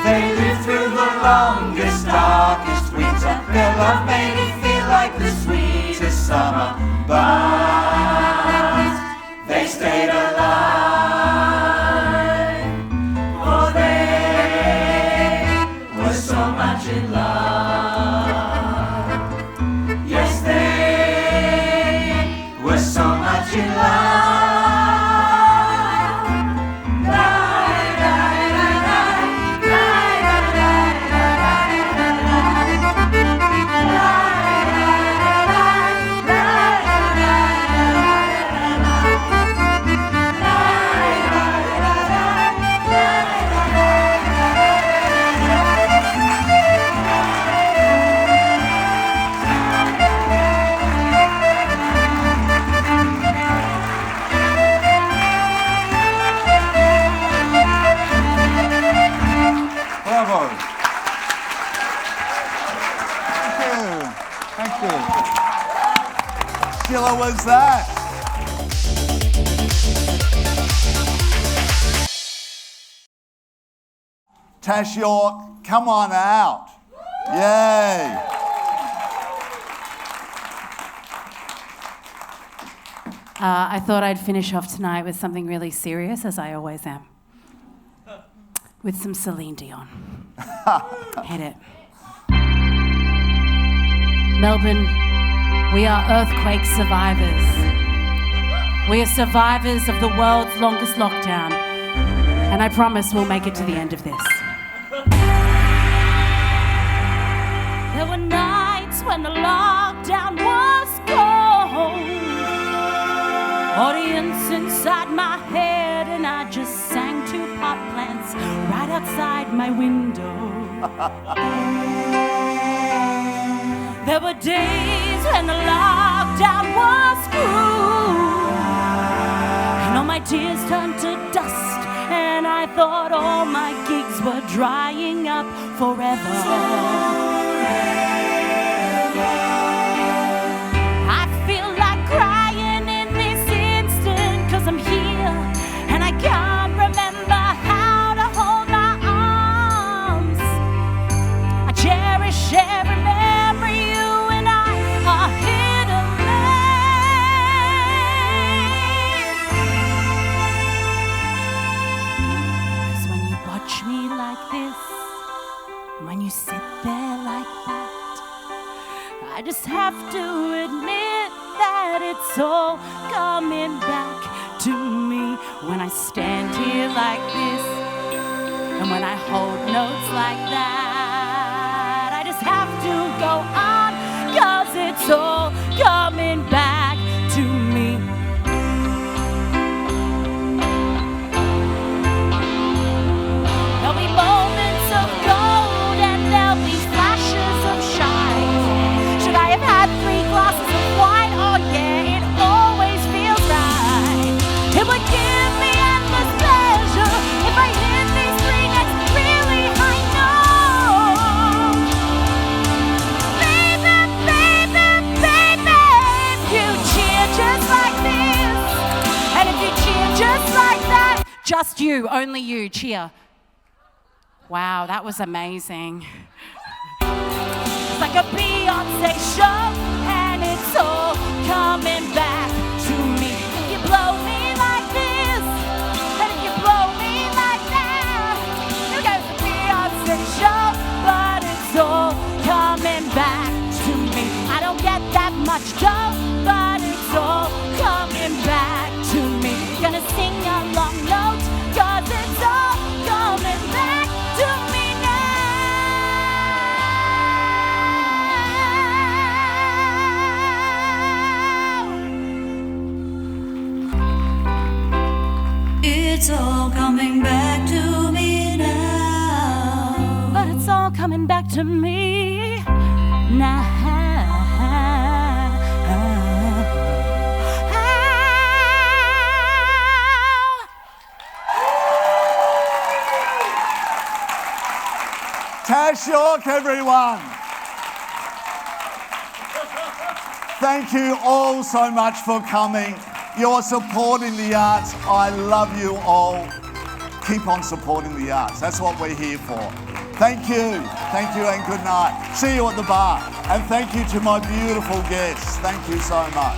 they lived through the longest, darkest winter. Their love made it feel like the sweetest summer. But they stayed alive, for they were so much in love. Yes, they were so much in love. Bravo. Thank you. Killer was that. Tash York, come on out. Yay. I thought I'd finish off tonight with something really serious, as I always am. With some Celine Dion. Hit it. Melbourne, we are earthquake survivors. We are survivors of the world's longest lockdown. And I promise we'll make it to the end of this. There were nights when the lockdown was cold. Audience inside my head, and I just sang to pot plants right outside my window. There were days when the lockdown was cruel, and all my tears turned to dust, and I thought all my gigs were drying up forever. I'm here, and I can't remember how to hold my arms. I cherish every memory you and I are here to make. 'Cause when you watch me like this, when you sit there like that, I just have to admit that it's all coming back to me when I stand here like this, and when I hold notes like that. I just have to go on, 'cause it's all coming back to me. There'll be moments of gold, and there'll be flashes of shine. Should I have had 3 glasses of wine? Oh yeah, it always feels right. It would give me endless pleasure if I hit these 3 next really high notes. Just you, only you. Cheer. Wow, that was amazing. It's like a Beyonce show, and it's all coming back to me. If you blow me like this, and if you blow me like that, you guys a Beyonce show, but it's all coming back to me. I don't get that much dough, but it's all coming back to me. Gonna sing a long note, 'cause it's all coming back to me now. It's all coming back to me now. But it's all coming back to me now. Tash York, everyone. Thank you all so much for coming. You're supporting the arts. I love you all. Keep on supporting the arts. That's what we're here for. Thank you. Thank you and good night. See you at the bar. And thank you to my beautiful guests. Thank you so much.